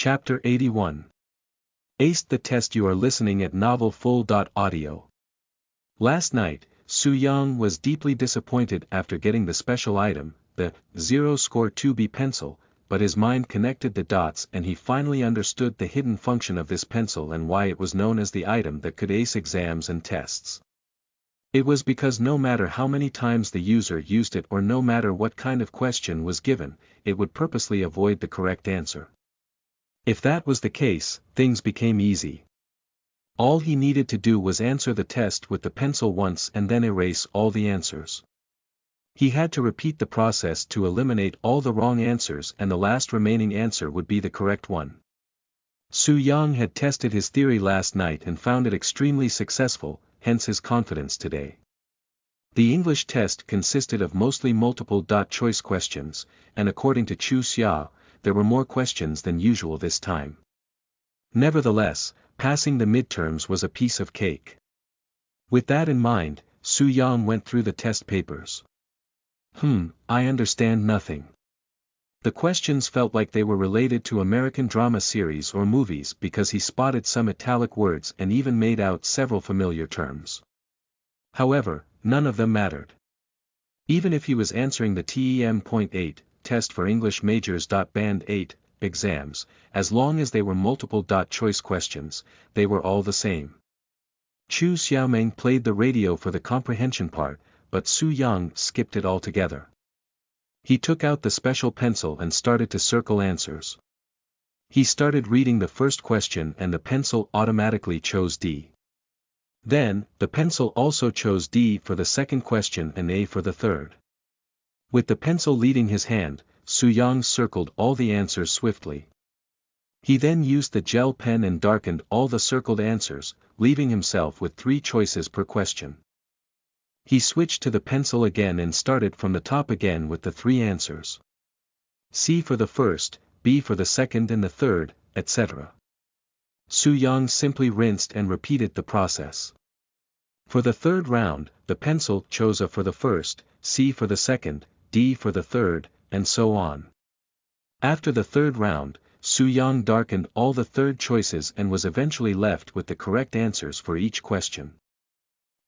Chapter 81. Aced the test. You are listening at novelfull.audio. Last night, Su-young was deeply disappointed after getting the special item, the 0 score 2B pencil, but his mind connected the dots and he finally understood the hidden function of this pencil and why it was known as the item that could ace exams and tests. It was because no matter how many times the user used it or no matter what kind of question was given, it would purposely avoid the correct answer. If that was the case, things became easy. All he needed to do was answer the test with the pencil once and then erase all the answers. He had to repeat the process to eliminate all the wrong answers and the last remaining answer would be the correct one. Su-young had tested his theory last night and found it extremely successful, hence his confidence today. The English test consisted of mostly multiple-choice questions, and according to Chu Xia, there were more questions than usual this time. Nevertheless, passing the midterms was a piece of cake. With that in mind, Su-young went through the test papers. I understand nothing. The questions felt like they were related to American drama series or movies because he spotted some italic words and even made out several familiar terms. However, none of them mattered. Even if he was answering the TEM.8, test for English majors. Band 8, exams, as long as they were multiple-choice questions, they were all the same. Chu Xiaoming played the radio for the comprehension part, but Su-young skipped it altogether. He took out the special pencil and started to circle answers. He started reading the first question and the pencil automatically chose D. Then, the pencil also chose D for the second question and A for the third. With the pencil leading his hand, Su-young circled all the answers swiftly. He then used the gel pen and darkened all the circled answers, leaving himself with 3 choices per question. He switched to the pencil again and started from the top again with the 3 answers. C for the first, B for the second and the third, etc. Su-young simply rinsed and repeated the process. For the third round, the pencil chose A for the first, C for the second, D for the third, and so on. After the third round, Su-young darkened all the third choices and was eventually left with the correct answers for each question.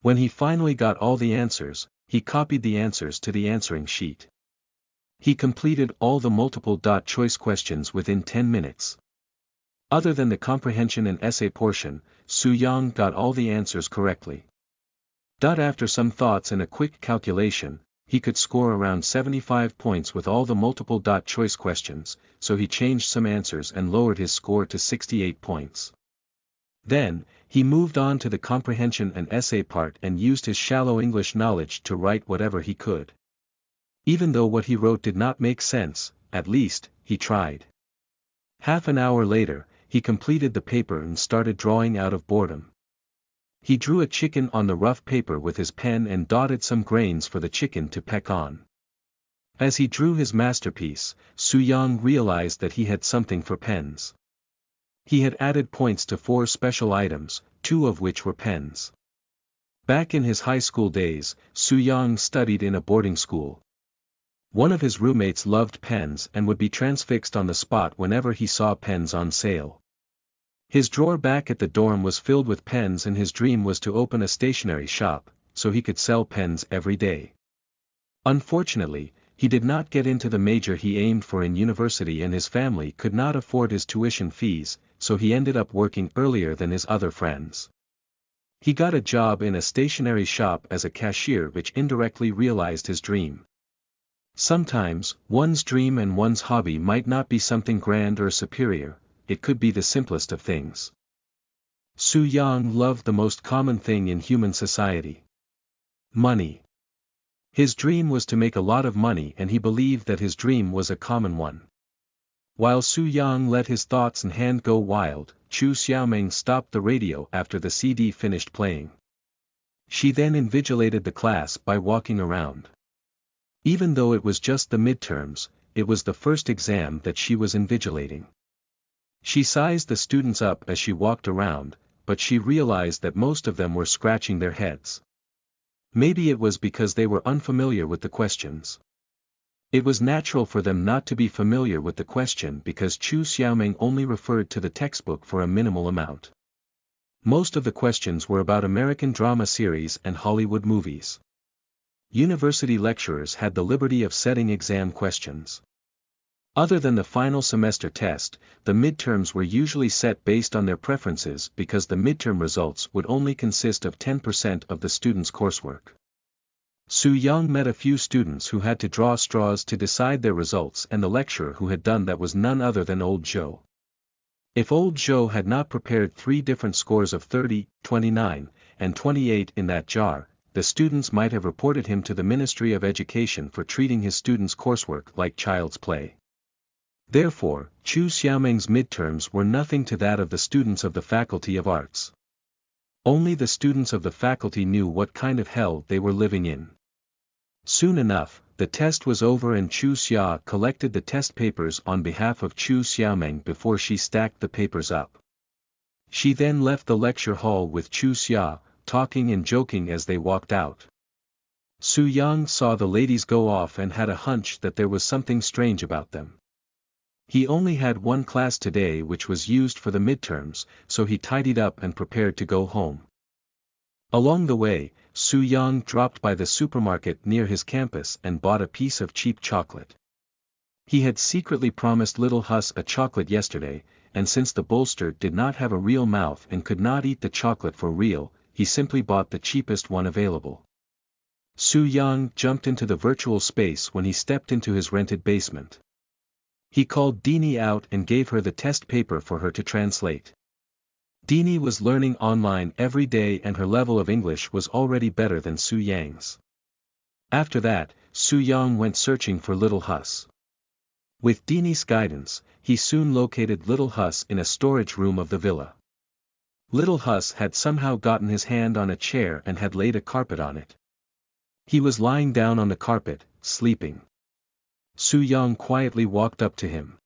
When he finally got all the answers, he copied the answers to the answering sheet. He completed all the multiple-choice questions within 10 minutes. Other than the comprehension and essay portion, Su-young got all the answers correctly. After some thoughts and a quick calculation, he could score around 75 points with all the multiple-choice questions, so he changed some answers and lowered his score to 68 points. Then, he moved on to the comprehension and essay part and used his shallow English knowledge to write whatever he could. Even though what he wrote did not make sense, at least, he tried. Half an hour later, he completed the paper and started drawing out of boredom. He drew a chicken on the rough paper with his pen and dotted some grains for the chicken to peck on. As he drew his masterpiece, Su-young realized that he had something for pens. He had added points to 4 special items, 2 of which were pens. Back in his high school days, Su-young studied in a boarding school. One of his roommates loved pens and would be transfixed on the spot whenever he saw pens on sale. His drawer back at the dorm was filled with pens and his dream was to open a stationery shop, so he could sell pens every day. Unfortunately, he did not get into the major he aimed for in university and his family could not afford his tuition fees, so he ended up working earlier than his other friends. He got a job in a stationery shop as a cashier, which indirectly realized his dream. Sometimes, one's dream and one's hobby might not be something grand or superior, it could be the simplest of things. Su-young loved the most common thing in human society: money. His dream was to make a lot of money and he believed that his dream was a common one. While Su-young let his thoughts and hand go wild, Chu Xiaoming stopped the radio after the CD finished playing. She then invigilated the class by walking around. Even though it was just the midterms, it was the first exam that she was invigilating. She sized the students up as she walked around, but she realized that most of them were scratching their heads. Maybe it was because they were unfamiliar with the questions. It was natural for them not to be familiar with the question because Chu Xiaoming only referred to the textbook for a minimal amount. Most of the questions were about American drama series and Hollywood movies. University lecturers had the liberty of setting exam questions. Other than the final semester test, the midterms were usually set based on their preferences because the midterm results would only consist of 10% of the students' coursework. Su Yang met a few students who had to draw straws to decide their results, and the lecturer who had done that was none other than Old Zhou. If Old Zhou had not prepared 3 different scores of 30, 29, and 28 in that jar, the students might have reported him to the Ministry of Education for treating his students' coursework like child's play. Therefore, Chu Xiaoming's midterms were nothing to that of the students of the Faculty of Arts. Only the students of the faculty knew what kind of hell they were living in. Soon enough, the test was over and Chu Xia collected the test papers on behalf of Chu Xiaoming before she stacked the papers up. She then left the lecture hall with Chu Xia, talking and joking as they walked out. Su Yang saw the ladies go off and had a hunch that there was something strange about them. He only had one class today which was used for the midterms, so he tidied up and prepared to go home. Along the way, Su Yang dropped by the supermarket near his campus and bought a piece of cheap chocolate. He had secretly promised little Huss a chocolate yesterday, and since the bolster did not have a real mouth and could not eat the chocolate for real, he simply bought the cheapest one available. Su Yang jumped into the virtual space when he stepped into his rented basement. He called Dini out and gave her the test paper for her to translate. Dini was learning online every day and her level of English was already better than Su Yang's. After that, Su Yang went searching for little Huss. With Dini's guidance, he soon located little Huss in a storage room of the villa. Little Huss had somehow gotten his hand on a chair and had laid a carpet on it. He was lying down on the carpet, sleeping. Su Yang quietly walked up to him.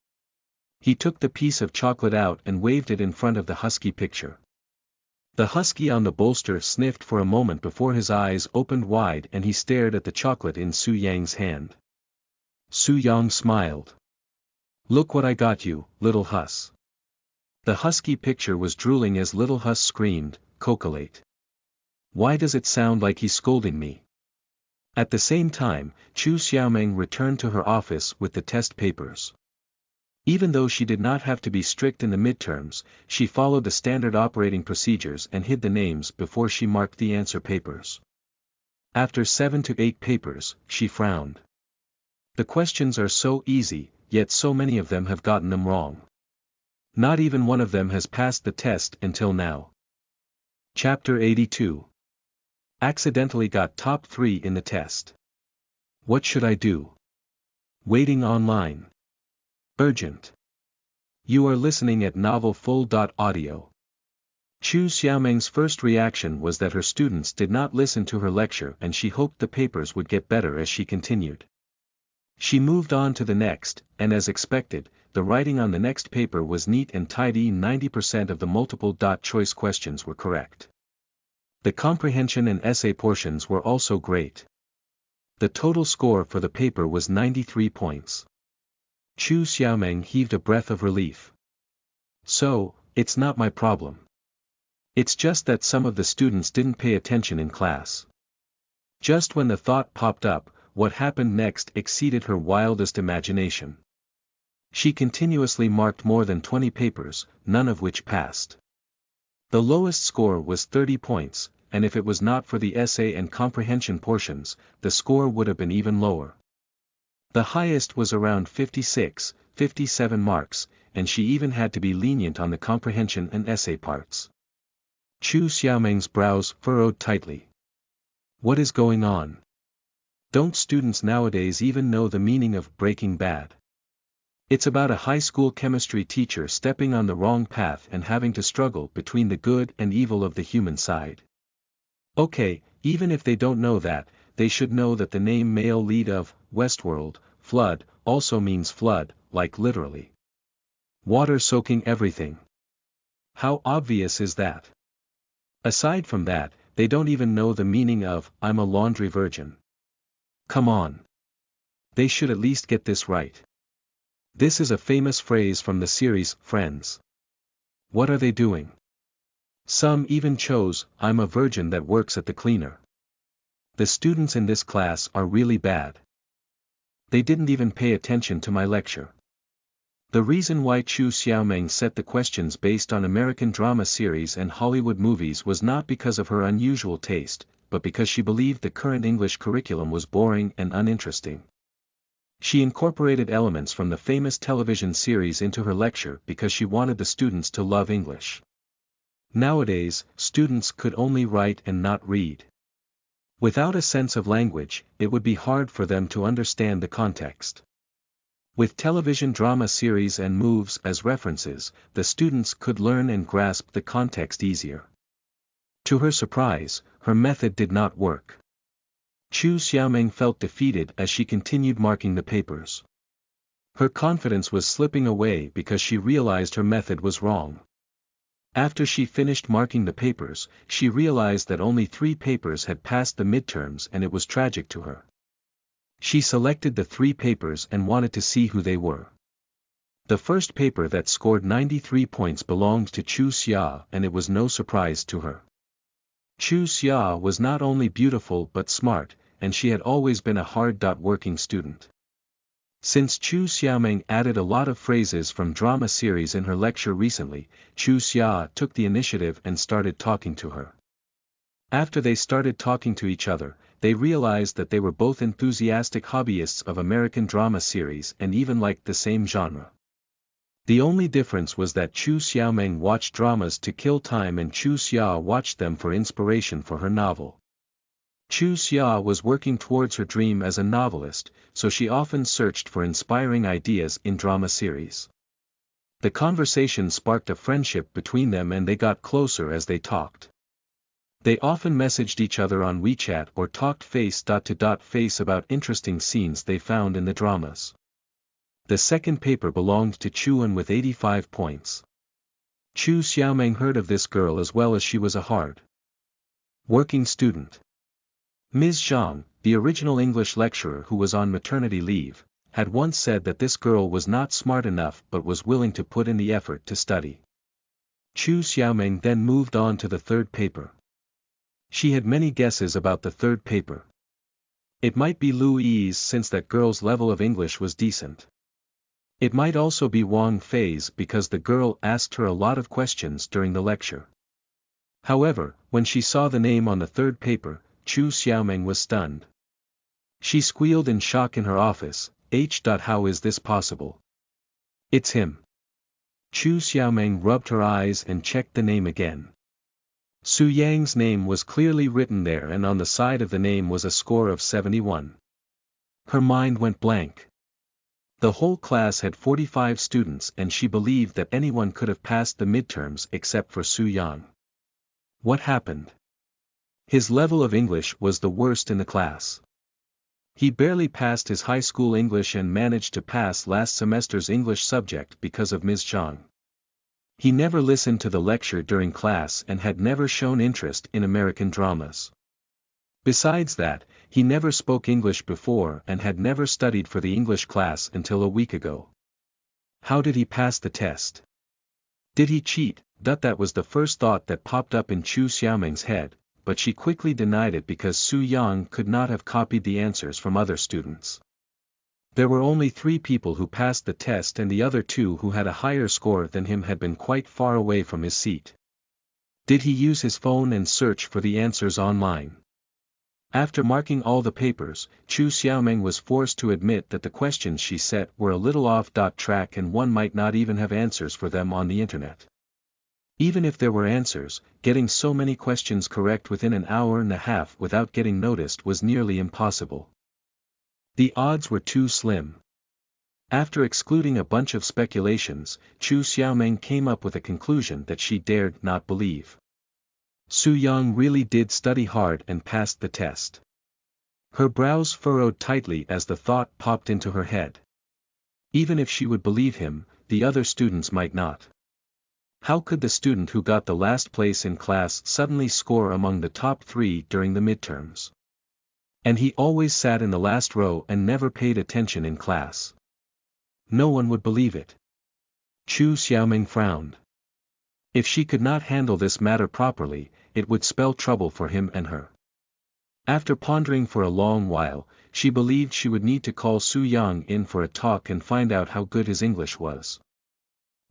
He took the piece of chocolate out and waved it in front of the husky picture. The husky on the bolster sniffed for a moment before his eyes opened wide and he stared at the chocolate in Su Yang's hand. Su Yang smiled. "Look what I got you, little Huss." The husky picture was drooling as little Huss screamed, "Cocolate. Why does it sound like he's scolding me?" At the same time, Chu Xiaoming returned to her office with the test papers. Even though she did not have to be strict in the midterms, she followed the standard operating procedures and hid the names before she marked the answer papers. After 7 to 8 papers, she frowned. The questions are so easy, yet so many of them have gotten them wrong. Not even one of them has passed the test until now. Chapter 82. Accidentally got top 3 in the test. What should I do? Waiting online. Urgent. You are listening at novelfull.audio. Chu Xiaoming's first reaction was that her students did not listen to her lecture and she hoped the papers would get better as she continued. She moved on to the next, and as expected, the writing on the next paper was neat and tidy. 90% of the multiple-choice questions were correct. The comprehension and essay portions were also great. The total score for the paper was 93 points. Chu Xiaoming heaved a breath of relief. So, it's not my problem. It's just that some of the students didn't pay attention in class. Just when the thought popped up, what happened next exceeded her wildest imagination. She continuously marked more than 20 papers, none of which passed. The lowest score was 30 points, and if it was not for the essay and comprehension portions, the score would have been even lower. The highest was around 56, 57 marks, and she even had to be lenient on the comprehension and essay parts. Chu Xiaoming's brows furrowed tightly. What is going on? Don't students nowadays even know the meaning of Breaking Bad? It's about a high school chemistry teacher stepping on the wrong path and having to struggle between the good and evil of the human side. Okay, even if they don't know that, they should know that the name male lead of Westworld, Flood, also means flood, like literally. Water soaking everything. How obvious is that? Aside from that, they don't even know the meaning of I'm a laundry virgin. Come on. They should at least get this right. This is a famous phrase from the series, Friends. What are they doing? Some even chose, I'm a virgin that works at the cleaner. The students in this class are really bad. They didn't even pay attention to my lecture. The reason why Chu Xiaoming set the questions based on American drama series and Hollywood movies was not because of her unusual taste, but because she believed the current English curriculum was boring and uninteresting. She incorporated elements from the famous television series into her lecture because she wanted the students to love English. Nowadays, students could only write and not read. Without a sense of language, it would be hard for them to understand the context. With television drama series and moves as references, the students could learn and grasp the context easier. To her surprise, her method did not work. Chu Xiaoming felt defeated as she continued marking the papers. Her confidence was slipping away because she realized her method was wrong. After she finished marking the papers, she realized that only 3 papers had passed the midterms and it was tragic to her. She selected the 3 papers and wanted to see who they were. The first paper that scored 93 points belonged to Chu Xia, and it was no surprise to her. Chu Xia was not only beautiful but smart, and she had always been a hard-working student. Since Chu Xiaoming added a lot of phrases from drama series in her lecture recently, Chu Xia took the initiative and started talking to her. After they started talking to each other, they realized that they were both enthusiastic hobbyists of American drama series and even liked the same genre. The only difference was that Chu Xiaoming watched dramas to kill time and Chu Xia watched them for inspiration for her novel. Chu Xia was working towards her dream as a novelist, so she often searched for inspiring ideas in drama series. The conversation sparked a friendship between them and they got closer as they talked. They often messaged each other on WeChat or talked face-to-face about interesting scenes they found in the dramas. The second paper belonged to Chuan with 85 points. Chu Xiaoming heard of this girl as well as she was a hard-working student. Ms. Zhang, the original English lecturer who was on maternity leave, had once said that this girl was not smart enough but was willing to put in the effort to study. Chu Xiaoming then moved on to the third paper. She had many guesses about the third paper. It might be Louise since that girl's level of English was decent. It might also be Wang Fei's because the girl asked her a lot of questions during the lecture. However, when she saw the name on the third paper, Chu Xiaoming was stunned. She squealed in shock in her office, How is this possible? It's him. Chu Xiaoming rubbed her eyes and checked the name again. Su Yang's name was clearly written there and on the side of the name was a score of 71. Her mind went blank. The whole class had 45 students and she believed that anyone could have passed the midterms except for Su Yang. What happened? His level of English was the worst in the class. He barely passed his high school English and managed to pass last semester's English subject because of Ms. Zhang. He never listened to the lecture during class and had never shown interest in American dramas. Besides that, he never spoke English before and had never studied for the English class until a week ago. How did he pass the test? Did he cheat? That was the first thought that popped up in Chu Xiaoming's head, but she quickly denied it because Su Yang could not have copied the answers from other students. There were only 3 people who passed the test and the other 2 who had a higher score than him had been quite far away from his seat. Did he use his phone and search for the answers online? After marking all the papers, Chu Xiaoming was forced to admit that the questions she set were a little off track and one might not even have answers for them on the internet. Even if there were answers, getting so many questions correct within an hour and a half without getting noticed was nearly impossible. The odds were too slim. After excluding a bunch of speculations, Chu Xiaoming came up with a conclusion that she dared not believe. Su Yang really did study hard and passed the test. Her brows furrowed tightly as the thought popped into her head. Even if she would believe him, the other students might not. How could the student who got the last place in class suddenly score among the top 3 during the midterms? And he always sat in the last row and never paid attention in class. No one would believe it. Chu Xiaoming frowned. If she could not handle this matter properly, it would spell trouble for him and her. After pondering for a long while, she believed she would need to call Su Yang in for a talk and find out how good his English was.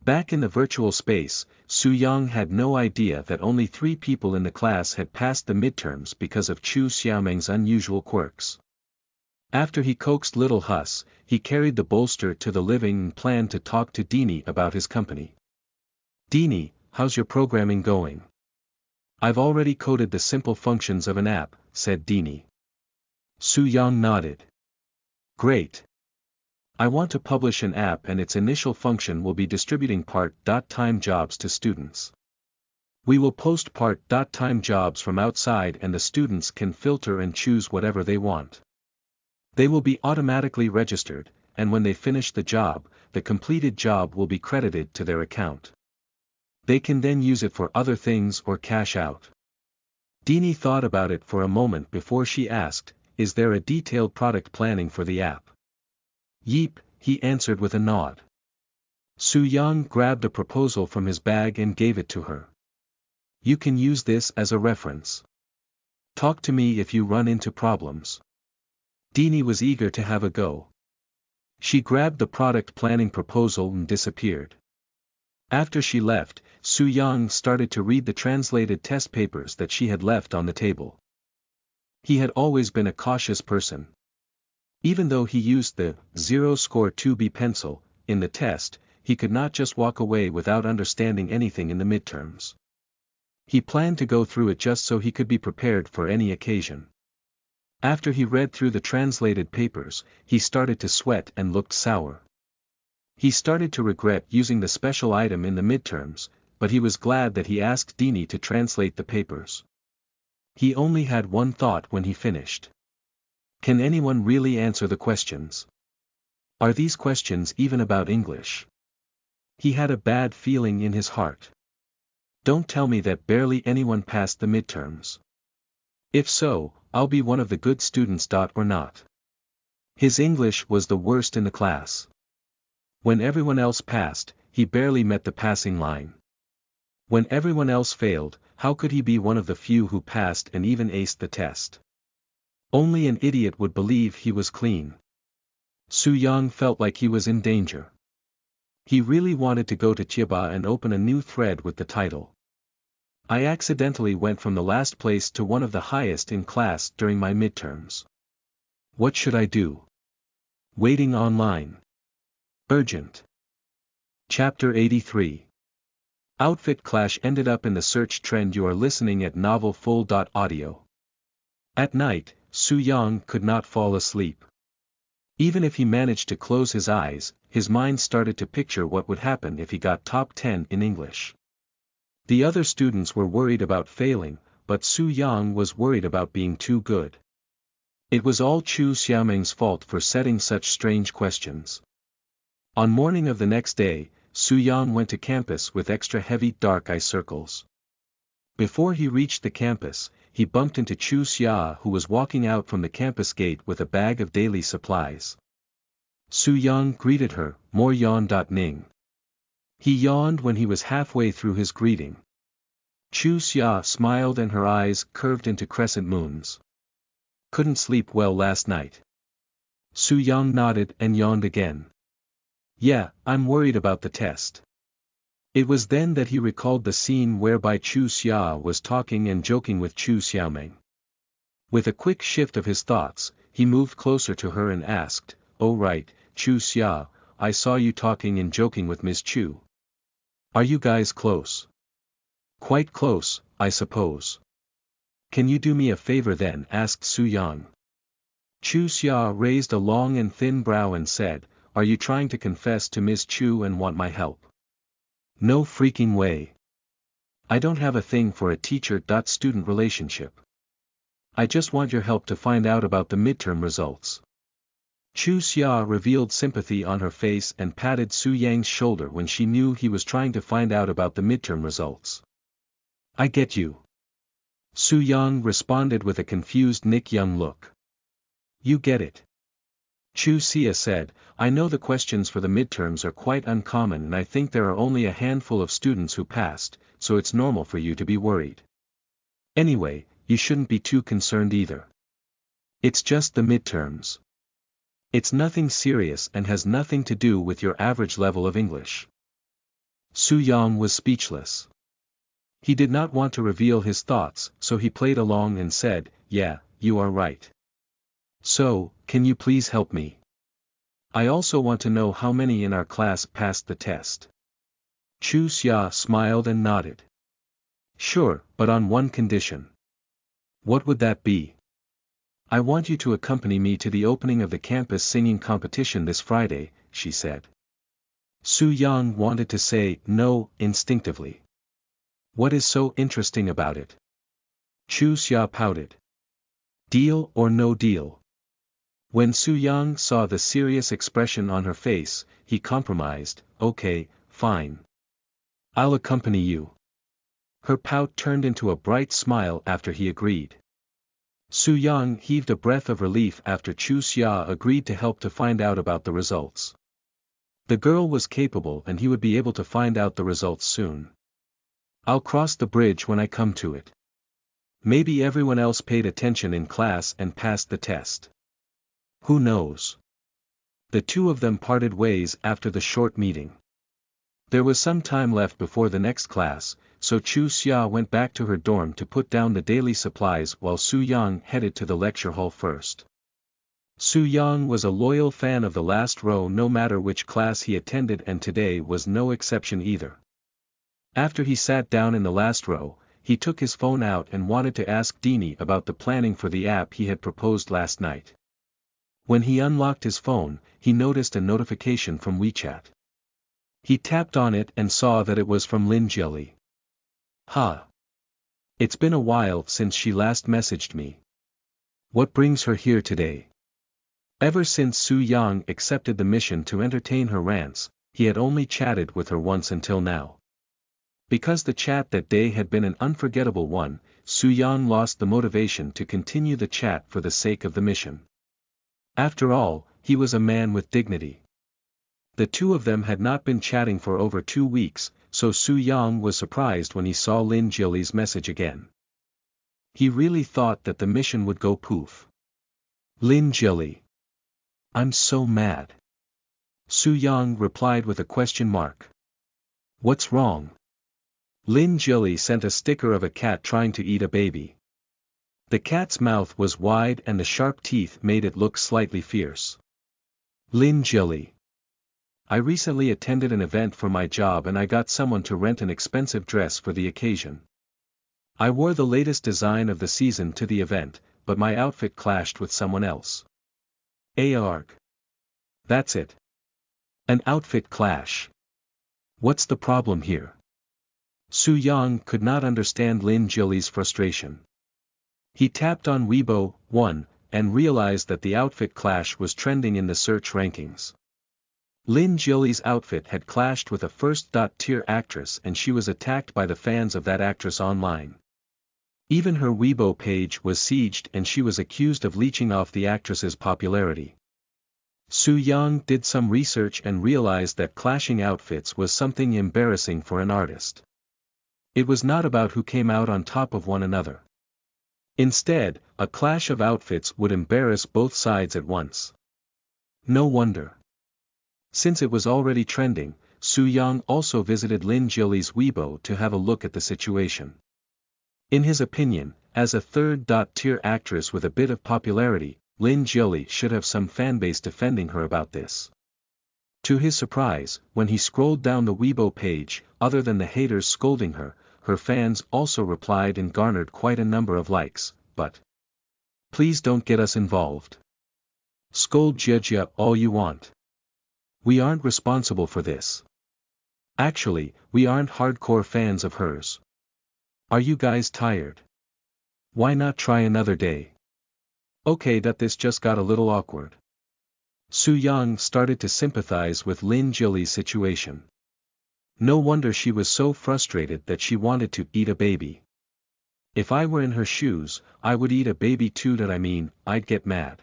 Back in the virtual space, Su Yang had no idea that only 3 people in the class had passed the midterms because of Chu Xiaoming's unusual quirks. After he coaxed little Hus, he carried the bolster to the living and planned to talk to Dini about his company. Dini, how's your programming going? I've already coded the simple functions of an app, said Dini. Su Yang nodded. Great. I want to publish an app and its initial function will be distributing part-time jobs to students. We will post part-time jobs from outside and the students can filter and choose whatever they want. They will be automatically registered, and when they finish the job, the completed job will be credited to their account. They can then use it for other things or cash out. Dini thought about it for a moment before she asked, is there a detailed product planning for the app? Yeep, he answered with a nod. Su Yang grabbed a proposal from his bag and gave it to her. You can use this as a reference. Talk to me if you run into problems. Dini was eager to have a go. She grabbed the product planning proposal and disappeared. After she left, Su Yang started to read the translated test papers that she had left on the table. He had always been a cautious person. Even though he used the 0-score 2B pencil in the test, he could not just walk away without understanding anything in the midterms. He planned to go through it just so he could be prepared for any occasion. After he read through the translated papers, he started to sweat and looked sour. He started to regret using the special item in the midterms, but he was glad that he asked Dini to translate the papers. He only had one thought when he finished. Can anyone really answer the questions? Are these questions even about English? He had a bad feeling in his heart. Don't tell me that barely anyone passed the midterms. If so, I'll be one of the good students. Or not. His English was the worst in the class. When everyone else passed, he barely met the passing line. When everyone else failed, how could he be one of the few who passed and even aced the test? Only an idiot would believe he was clean. Su Yang felt like he was in danger. He really wanted to go to Chiba and open a new thread with the title. I accidentally went from the last place to one of the highest in class during my midterms. What should I do? Waiting online. Urgent. Chapter 83. Outfit clash ended up in the search trend. You are listening at novelfull.audio. At night, Su Yang could not fall asleep. Even if he managed to close his eyes, his mind started to picture what would happen if he got top 10 in English. The other students were worried about failing, but Su Yang was worried about being too good. It was all Chu Xiaoming's fault for setting such strange questions. On morning of the next day, Su Yang went to campus with extra heavy dark eye circles. Before he reached the campus, he bumped into Chu Xia, who was walking out from the campus gate with a bag of daily supplies. Su Yang greeted her, more yawn.ning. He yawned when he was halfway through his greeting. Chu Xia smiled and her eyes curved into crescent moons. Couldn't sleep well last night. Su Yang nodded and yawned again. Yeah, I'm worried about the test. It was then that he recalled the scene whereby Chu Xia was talking and joking with Chu Xiaoming. With a quick shift of his thoughts, he moved closer to her and asked, "Oh right, Chu Xia, I saw you talking and joking with Ms. Chu. Are you guys close?" "Quite close, I suppose." "Can you do me a favor then?" asked Su Yang. Chu Xia raised a long and thin brow and said, "Are you trying to confess to Ms. Chu and want my help?" "No freaking way. I don't have a thing for a teacher-student relationship. I just want your help to find out about the midterm results." Chu Xia revealed sympathy on her face and patted Su Yang's shoulder when she knew he was trying to find out about the midterm results. "I get you." Su Yang responded with a confused Nick Young look. You get it. Chu Xia said, I know the questions for the midterms are quite uncommon and I think there are only a handful of students who passed, so it's normal for you to be worried. Anyway, you shouldn't be too concerned either. It's just the midterms. It's nothing serious and has nothing to do with your average level of English. Su Yang was speechless. He did not want to reveal his thoughts, so he played along and said, yeah, you are right. So, can you please help me? I also want to know how many in our class passed the test. Chu Xia smiled and nodded. Sure, but on one condition. What would that be? I want you to accompany me to the opening of the campus singing competition this Friday, she said. Su Yang wanted to say no instinctively. What is so interesting about it? Chu Xia pouted. Deal or no deal? When Su Yang saw the serious expression on her face, he compromised, okay, fine. I'll accompany you. Her pout turned into a bright smile after he agreed. Su Yang heaved a breath of relief after Chu Xia agreed to help to find out about the results. The girl was capable and he would be able to find out the results soon. I'll cross the bridge when I come to it. Maybe everyone else paid attention in class and passed the test. Who knows? The two of them parted ways after the short meeting. There was some time left before the next class, so Chu Xia went back to her dorm to put down the daily supplies while Su Yang headed to the lecture hall first. Su Yang was a loyal fan of the last row no matter which class he attended, and today was no exception either. After he sat down in the last row, he took his phone out and wanted to ask Dini about the planning for the app he had proposed last night. When he unlocked his phone, he noticed a notification from WeChat. He tapped on it and saw that it was from Lin Jili. Ha! It's been a while since she last messaged me. What brings her here today? Ever since Su Yang accepted the mission to entertain her rants, he had only chatted with her once until now. Because the chat that day had been an unforgettable one, Su Yang lost the motivation to continue the chat for the sake of the mission. After all, he was a man with dignity. The two of them had not been chatting for over 2 weeks, so Su Yang was surprised when he saw Lin Jili's message again. He really thought that the mission would go poof. Lin Jili. I'm so mad. Su Yang replied with a question mark. What's wrong? Lin Jili sent a sticker of a cat trying to eat a baby. The cat's mouth was wide and the sharp teeth made it look slightly fierce. Lin Jili. I recently attended an event for my job and I got someone to rent an expensive dress for the occasion. I wore the latest design of the season to the event, but my outfit clashed with someone else. Arg. That's it. An outfit clash. What's the problem here? Su Yang could not understand Lin Jili's frustration. He tapped on Weibo 1, and realized that the outfit clash was trending in the search rankings. Lin Jili's outfit had clashed with a first-tier actress and she was attacked by the fans of that actress online. Even her Weibo page was sieged and she was accused of leeching off the actress's popularity. Su Yang did some research and realized that clashing outfits was something embarrassing for an artist. It was not about who came out on top of one another. Instead, a clash of outfits would embarrass both sides at once. No wonder. Since it was already trending, Su Yang also visited Lin Jili's Weibo to have a look at the situation. In his opinion, as a third-tier actress with a bit of popularity, Lin Jili should have some fanbase defending her about this. To his surprise, when he scrolled down the Weibo page, other than the haters scolding her, her fans also replied and garnered quite a number of likes, but please don't get us involved. Scold Jia all you want. We aren't responsible for this. Actually, we aren't hardcore fans of hers. Are you guys tired? Why not try another day? Okay, that this just got a little awkward. Su Yang started to sympathize with Lin Jili's situation. No wonder she was so frustrated that she wanted to eat a baby. If I were in her shoes, I would eat a baby too. I'd get mad.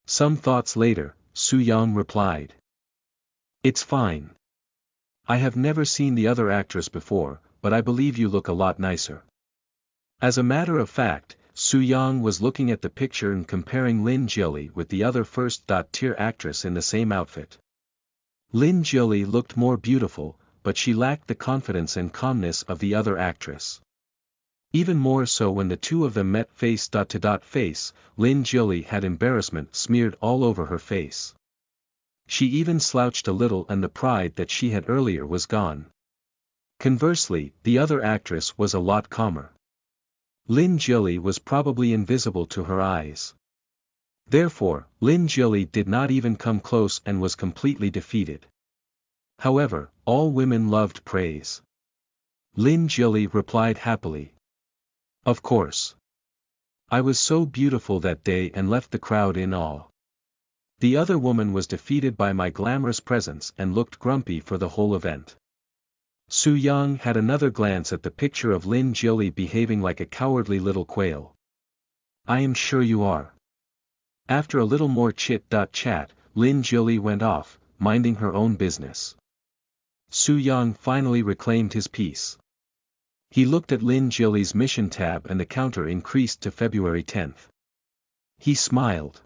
Some thoughts later, Soo-young replied. It's fine. I have never seen the other actress before, but I believe you look a lot nicer. As a matter of fact, Soo-young was looking at the picture and comparing Lin Jilly with the other first-tier actress in the same outfit. Lin Jilly looked more beautiful, but she lacked the confidence and calmness of the other actress. Even more so when the two of them met face-to-face, Lin Jilly had embarrassment smeared all over her face. She even slouched a little and the pride that she had earlier was gone. Conversely, the other actress was a lot calmer. Lin Jilly was probably invisible to her eyes. Therefore, Lin Jilly did not even come close and was completely defeated. However, all women loved praise. Lin Jilly replied happily. Of course. I was so beautiful that day and left the crowd in awe. The other woman was defeated by my glamorous presence and looked grumpy for the whole event. Soo-young had another glance at the picture of Lin Jilly behaving like a cowardly little quail. I am sure you are. After a little more chit-chat, Lin Jilly went off, minding her own business. Soo-young finally reclaimed his peace. He looked at Lin Jilly's mission tab and the counter increased to February 10th. He smiled.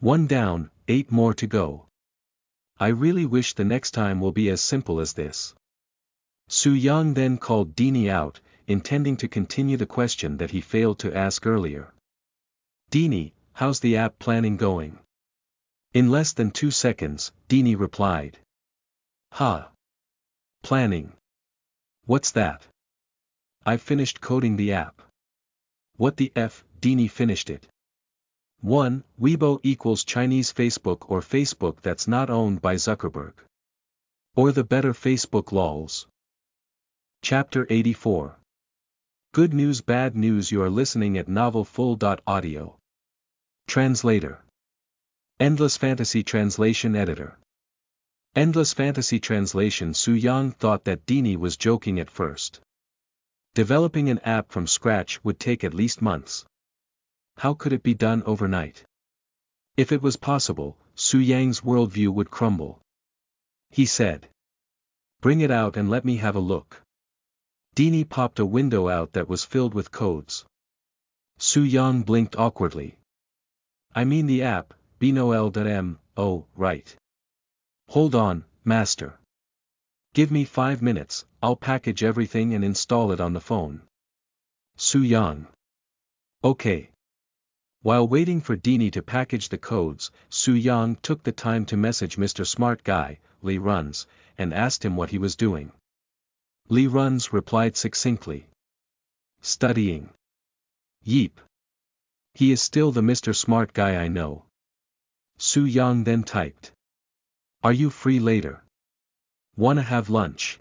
1 down, 8 more to go. I really wish the next time will be as simple as this. Soo-young then called Deanie out, intending to continue the question that he failed to ask earlier. Deanie, how's the app planning going? In less than 2 seconds, Deanie replied. Ha! Planning. What's that? I've finished coding the app. What the F, Deanie finished it. 1. Weibo equals Chinese Facebook or Facebook that's not owned by Zuckerberg. Or the better Facebook lols. Chapter 84. Good news bad news. You are listening at novelfull.audio. Translator. Endless Fantasy Translation Editor. Endless Fantasy Translation. Soo-young thought that Deanie was joking at first. Developing an app from scratch would take at least months. How could it be done overnight? If it was possible, Soo-young's worldview would crumble. He said. Bring it out and let me have a look. Deanie popped a window out that was filled with codes. Soo-young blinked awkwardly. I mean the app, BNOL.m, oh, right. Hold on, master. Give me 5 minutes, I'll package everything and install it on the phone. Soo-young. Okay. While waiting for Deanie to package the codes, Soo-young took the time to message Mr. Smart Guy, Lee Runs, and asked him what he was doing. Lee Runs replied succinctly. Studying. Yeep. He is still the Mr. Smart Guy I know. Soo-young then typed. Are you free later? Wanna have lunch?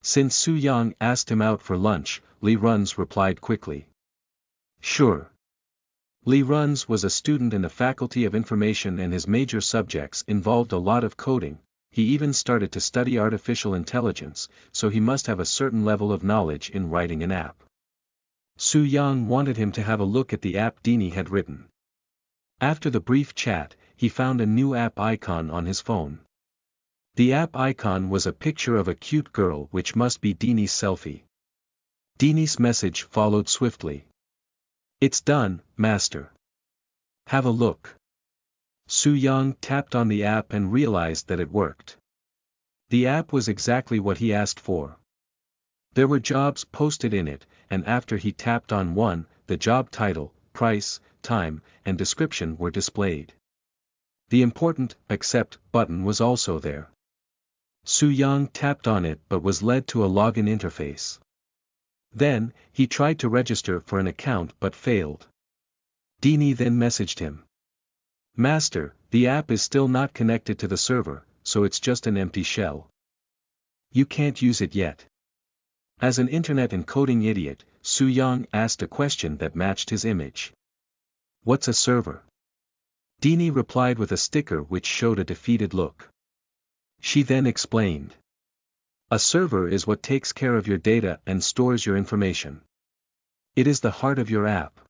Since Soo-young asked him out for lunch, Lee Runs replied quickly. Sure. Lee Runs was a student in the Faculty of Information and his major subjects involved a lot of coding. He even started to study artificial intelligence, so he must have a certain level of knowledge in writing an app. Soo-young wanted him to have a look at the app Deanie had written. After the brief chat, he found a new app icon on his phone. The app icon was a picture of a cute girl which must be Deanie's selfie. Deanie's message followed swiftly. It's done, master. Have a look. Soo-young tapped on the app and realized that it worked. The app was exactly what he asked for. There were jobs posted in it, and after he tapped on one, the job title, price, time, and description were displayed. The important Accept button was also there. Soo-young tapped on it but was led to a login interface. Then, he tried to register for an account but failed. Deanie then messaged him. Master, the app is still not connected to the server, so it's just an empty shell. You can't use it yet. As an internet encoding idiot, Soo-young asked a question that matched his image. What's a server? Deanie replied with a sticker which showed a defeated look. She then explained. A server is what takes care of your data and stores your information. It is the heart of your app.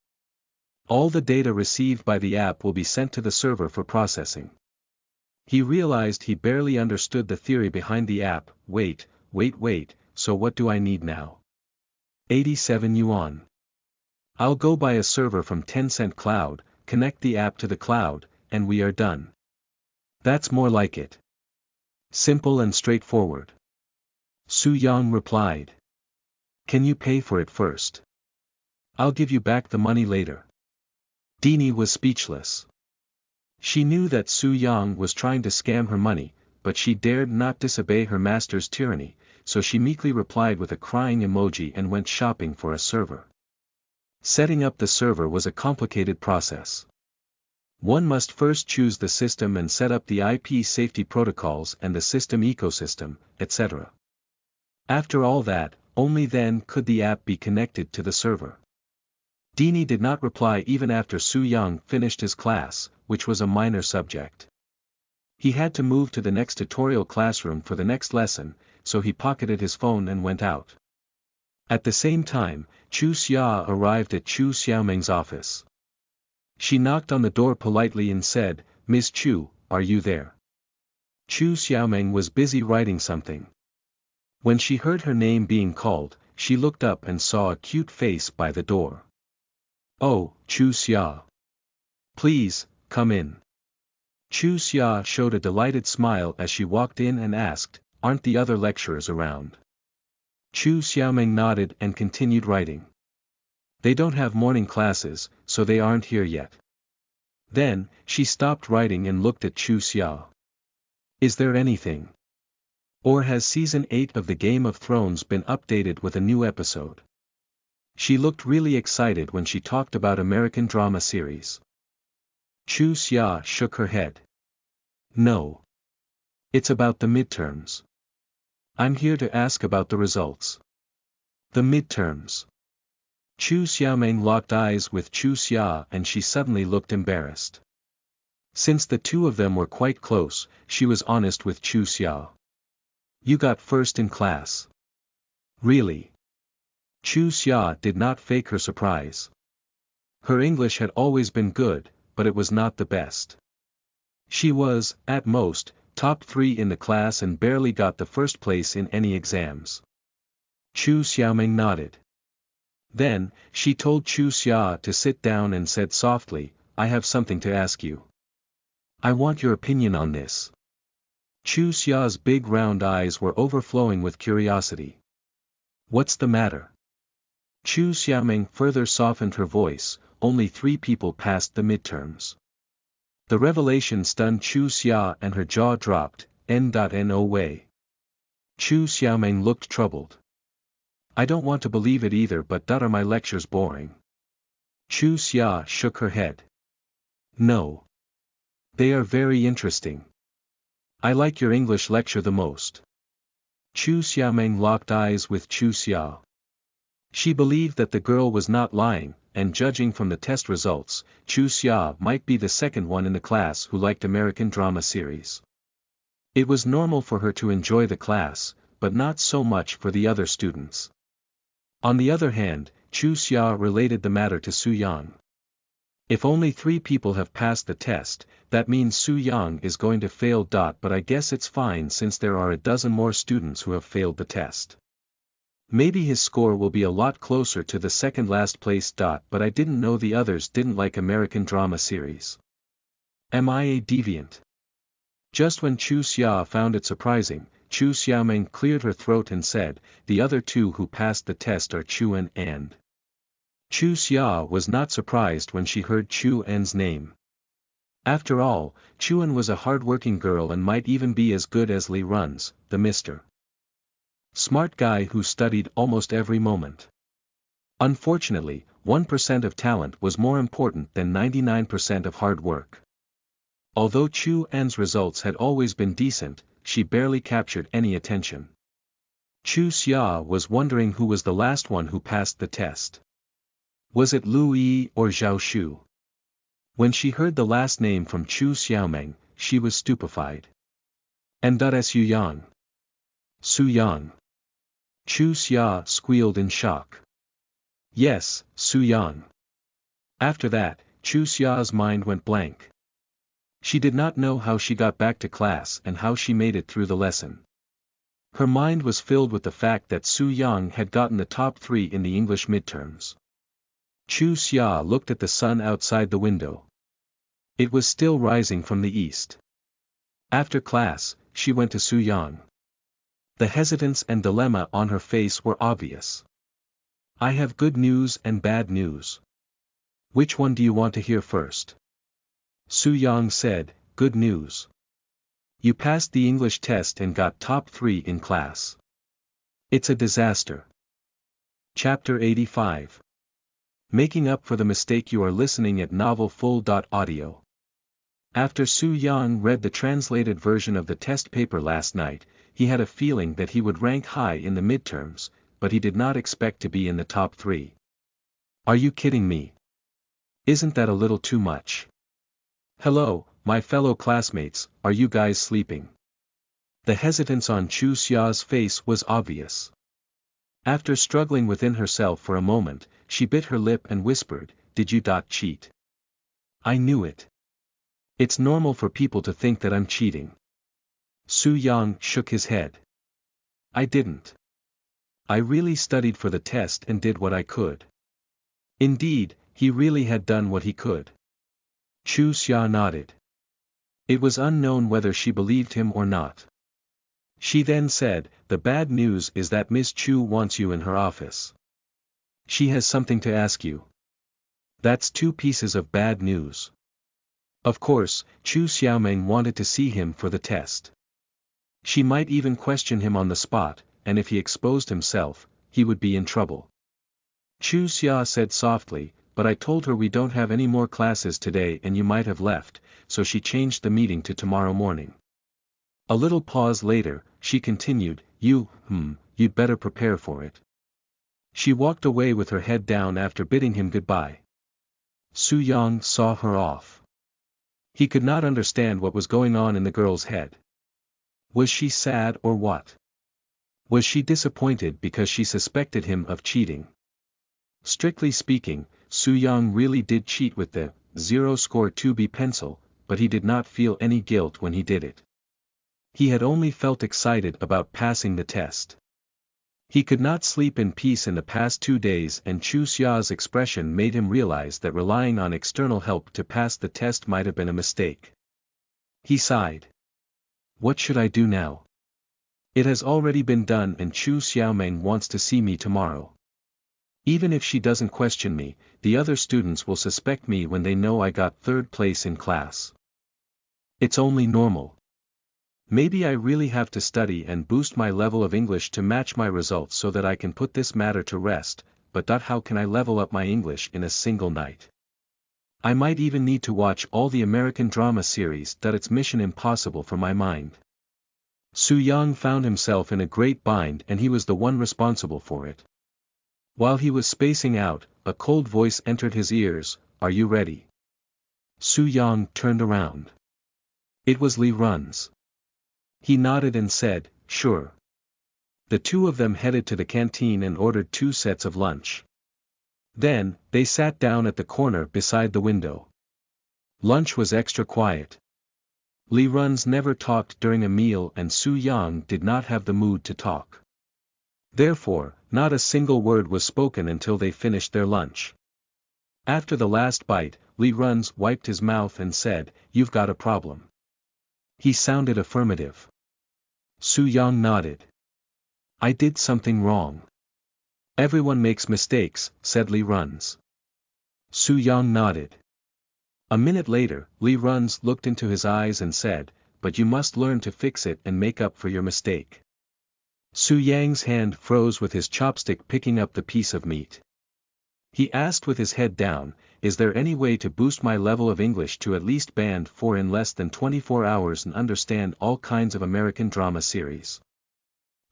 All the data received by the app will be sent to the server for processing. He realized he barely understood the theory behind the app. Wait, so what do I need now? 87 yuan. I'll go buy a server from Tencent Cloud, connect the app to the cloud, and we are done. That's more like it. Simple and straightforward. Su Yang replied. Can you pay for it first? I'll give you back the money later. Dini was speechless. She knew that Su Yang was trying to scam her money, but she dared not disobey her master's tyranny, so she meekly replied with a crying emoji and went shopping for a server. Setting up the server was a complicated process. One must first choose the system and set up the IP safety protocols and the system ecosystem, etc. After all that, only then could the app be connected to the server. Dini did not reply even after Su Yang finished his class, which was a minor subject. He had to move to the next tutorial classroom for the next lesson, so he pocketed his phone and went out. At the same time, Chu Xia arrived at Chu Xiaoming's office. She knocked on the door politely and said, Ms. Chu, are you there? Chu Xiaoming was busy writing something. When she heard her name being called, she looked up and saw a cute face by the door. Oh, Chu Xia. Please, come in. Chu Xia showed a delighted smile as she walked in and asked, aren't the other lecturers around? Chu Xiaoming nodded and continued writing. They don't have morning classes, so they aren't here yet. Then, she stopped writing and looked at Chu Xia. Is there anything? Or has Season 8 of the Game of Thrones been updated with a new episode? She looked really excited when she talked about American drama series. Chu Xia shook her head. No. It's about the midterms. I'm here to ask about the results. The midterms. Chu Xiaoming locked eyes with Chu Xia and she suddenly looked embarrassed. Since the two of them were quite close, she was honest with Chu Xia. You got first in class. Really? Chu Xia did not fake her surprise. Her English had always been good, but it was not the best. She was, at most, top 3 in the class and barely got the first place in any exams. Chu Xiaoming nodded. Then, she told Chu Xia to sit down and said softly, I have something to ask you. I want your opinion on this. Chu Xia's big round eyes were overflowing with curiosity. What's the matter? Chu Xiaoming further softened her voice, only 3 people passed the midterms. The revelation stunned Chu Xia and her jaw dropped. No way. Chu Xiaoming looked troubled. I don't want to believe it either, but are my lectures boring? Chu Xia shook her head. No. They are very interesting. I like your English lecture the most. Chu Xiaoming locked eyes with Chu Xia. She believed that the girl was not lying, and judging from the test results, Chu Xia might be the second one in the class who liked American drama series. It was normal for her to enjoy the class, but not so much for the other students. On the other hand, Chu Xia related the matter to Su Yang. If only 3 people have passed the test, that means Su Yang is going to fail. But I guess it's fine since there are a dozen more students who have failed the test. Maybe his score will be a lot closer to the second last place. But I didn't know the others didn't like American drama series. Am I a deviant? Just when Chu Xia found it surprising, Chu Xiaoming cleared her throat and said, the other 2 who passed the test are Chuan and. Chu Xia was not surprised when she heard Chu En's name. After all, Chuan was a hard-working girl and might even be as good as Li Run's, the Mr. Smart guy who studied almost every moment. Unfortunately, 1% of talent was more important than 99% of hard work. Although Chu En's results had always been decent, she barely captured any attention. Chu Xia was wondering who was the last one who passed the test. Was it Lu Yi or Zhao Shu? When she heard the last name from Chu Xiaoming, she was stupefied. And Su Yang. Su Yang. Chu Xia squealed in shock. Yes, Su Yang. After that, Chu Xia's mind went blank. She did not know how she got back to class and how she made it through the lesson. Her mind was filled with the fact that Su Yang had gotten the top 3 in the English midterms. Chu Xia looked at the sun outside the window. It was still rising from the east. After class, she went to Su Yang. The hesitance and dilemma on her face were obvious. I have good news and bad news. Which one do you want to hear first? Su Yang said, good news. You passed the English test and got top 3 in class. It's a disaster. Chapter 85. Making up for the mistake. You are listening at novelfull.audio. After Su Yang read the translated version of the test paper last night, he had a feeling that he would rank high in the midterms, but he did not expect to be in the top 3. Are you kidding me? Isn't that a little too much? Hello, my fellow classmates, are you guys sleeping? The hesitance on Chu Xia's face was obvious. After struggling within herself for a moment, she bit her lip and whispered, did you cheat? I knew it. It's normal for people to think that I'm cheating. Su Yang shook his head. I didn't. I really studied for the test and did what I could. Indeed, he really had done what he could. Chu Xia nodded. It was unknown whether she believed him or not. She then said, the bad news is that Miss Chu wants you in her office. She has something to ask you. That's 2 pieces of bad news. Of course, Chu Xiaomeng wanted to see him for the test. She might even question him on the spot, and if he exposed himself, he would be in trouble. Chu Xia said softly, but I told her we don't have any more classes today and you might have left, so she changed the meeting to tomorrow morning. A little pause later, she continued, you'd better prepare for it. She walked away with her head down after bidding him goodbye. Su Yang saw her off. He could not understand what was going on in the girl's head. Was she sad or what? Was she disappointed because she suspected him of cheating? Strictly speaking, Su Yang really did cheat with the 0-score-2B pencil, but he did not feel any guilt when he did it. He had only felt excited about passing the test. He could not sleep in peace in the past 2 days, and Chu Xia's expression made him realize that relying on external help to pass the test might have been a mistake. He sighed. What should I do now? It has already been done and Chu Xiaomeng wants to see me tomorrow. Even if she doesn't question me, the other students will suspect me when they know I got 3rd place in class. It's only normal. Maybe I really have to study and boost my level of English to match my results so that I can put this matter to rest, but how can I level up my English in a single night? I might even need to watch all the American drama series. It's mission impossible for my mind. Su Yang found himself in a great bind and he was the one responsible for it. While he was spacing out, a cold voice entered his ears, are you ready? Su Yang turned around. It was Li Run's. He nodded and said, sure. The 2 of them headed to the canteen and ordered 2 sets of lunch. Then, they sat down at the corner beside the window. Lunch was extra quiet. Li Run's never talked during a meal and Su Yang did not have the mood to talk. Therefore, not a single word was spoken until they finished their lunch. After the last bite, Li Run's wiped his mouth and said, you've got a problem. He sounded affirmative. Su Yang nodded. I did something wrong. Everyone makes mistakes, said Li Run's. Su Yang nodded. A minute later, Li Run's looked into his eyes and said, but you must learn to fix it and make up for your mistake. Su Yang's hand froze with his chopstick picking up the piece of meat. He asked with his head down, is there any way to boost my level of English to at least band 4 in less than 24 hours and understand all kinds of American drama series?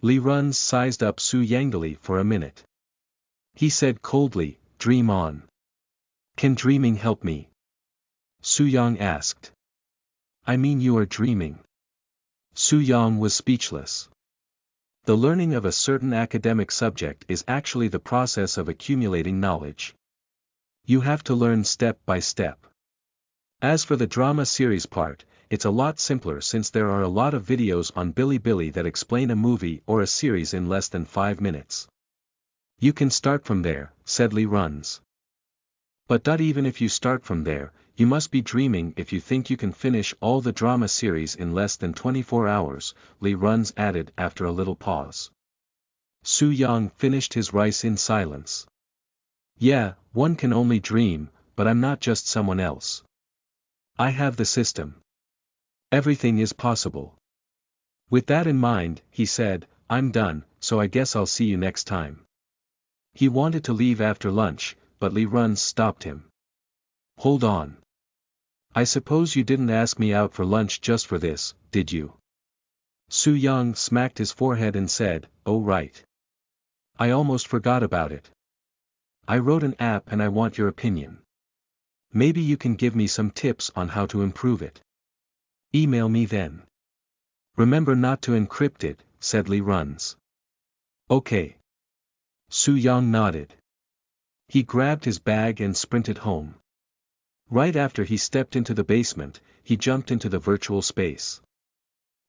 Li Run's sized up Su Yangdali for a minute. He said coldly, dream on. Can dreaming help me? Su Yang asked. I mean you are dreaming. Su Yang was speechless. The learning of a certain academic subject is actually the process of accumulating knowledge. You have to learn step by step. As for the drama series part, it's a lot simpler since there are a lot of videos on Bilibili that explain a movie or a series in less than 5 minutes. You can start from there, said Lee Runs. But even if you start from there, you must be dreaming if you think you can finish all the drama series in less than 24 hours, Lee Runs added after a little pause. Soo-young finished his rice in silence. Yeah, one can only dream, but I'm not just someone else. I have the system. Everything is possible. With that in mind, he said, I'm done, so I guess I'll see you next time. He wanted to leave after lunch, but Lee Runs stopped him. Hold on. I suppose you didn't ask me out for lunch just for this, did you? Soo-young smacked his forehead and said, oh right. I almost forgot about it. I wrote an app and I want your opinion. Maybe you can give me some tips on how to improve it. Email me then. Remember not to encrypt it, said Lee Runs. Okay. Soo-young nodded. He grabbed his bag and sprinted home. Right after he stepped into the basement, he jumped into the virtual space.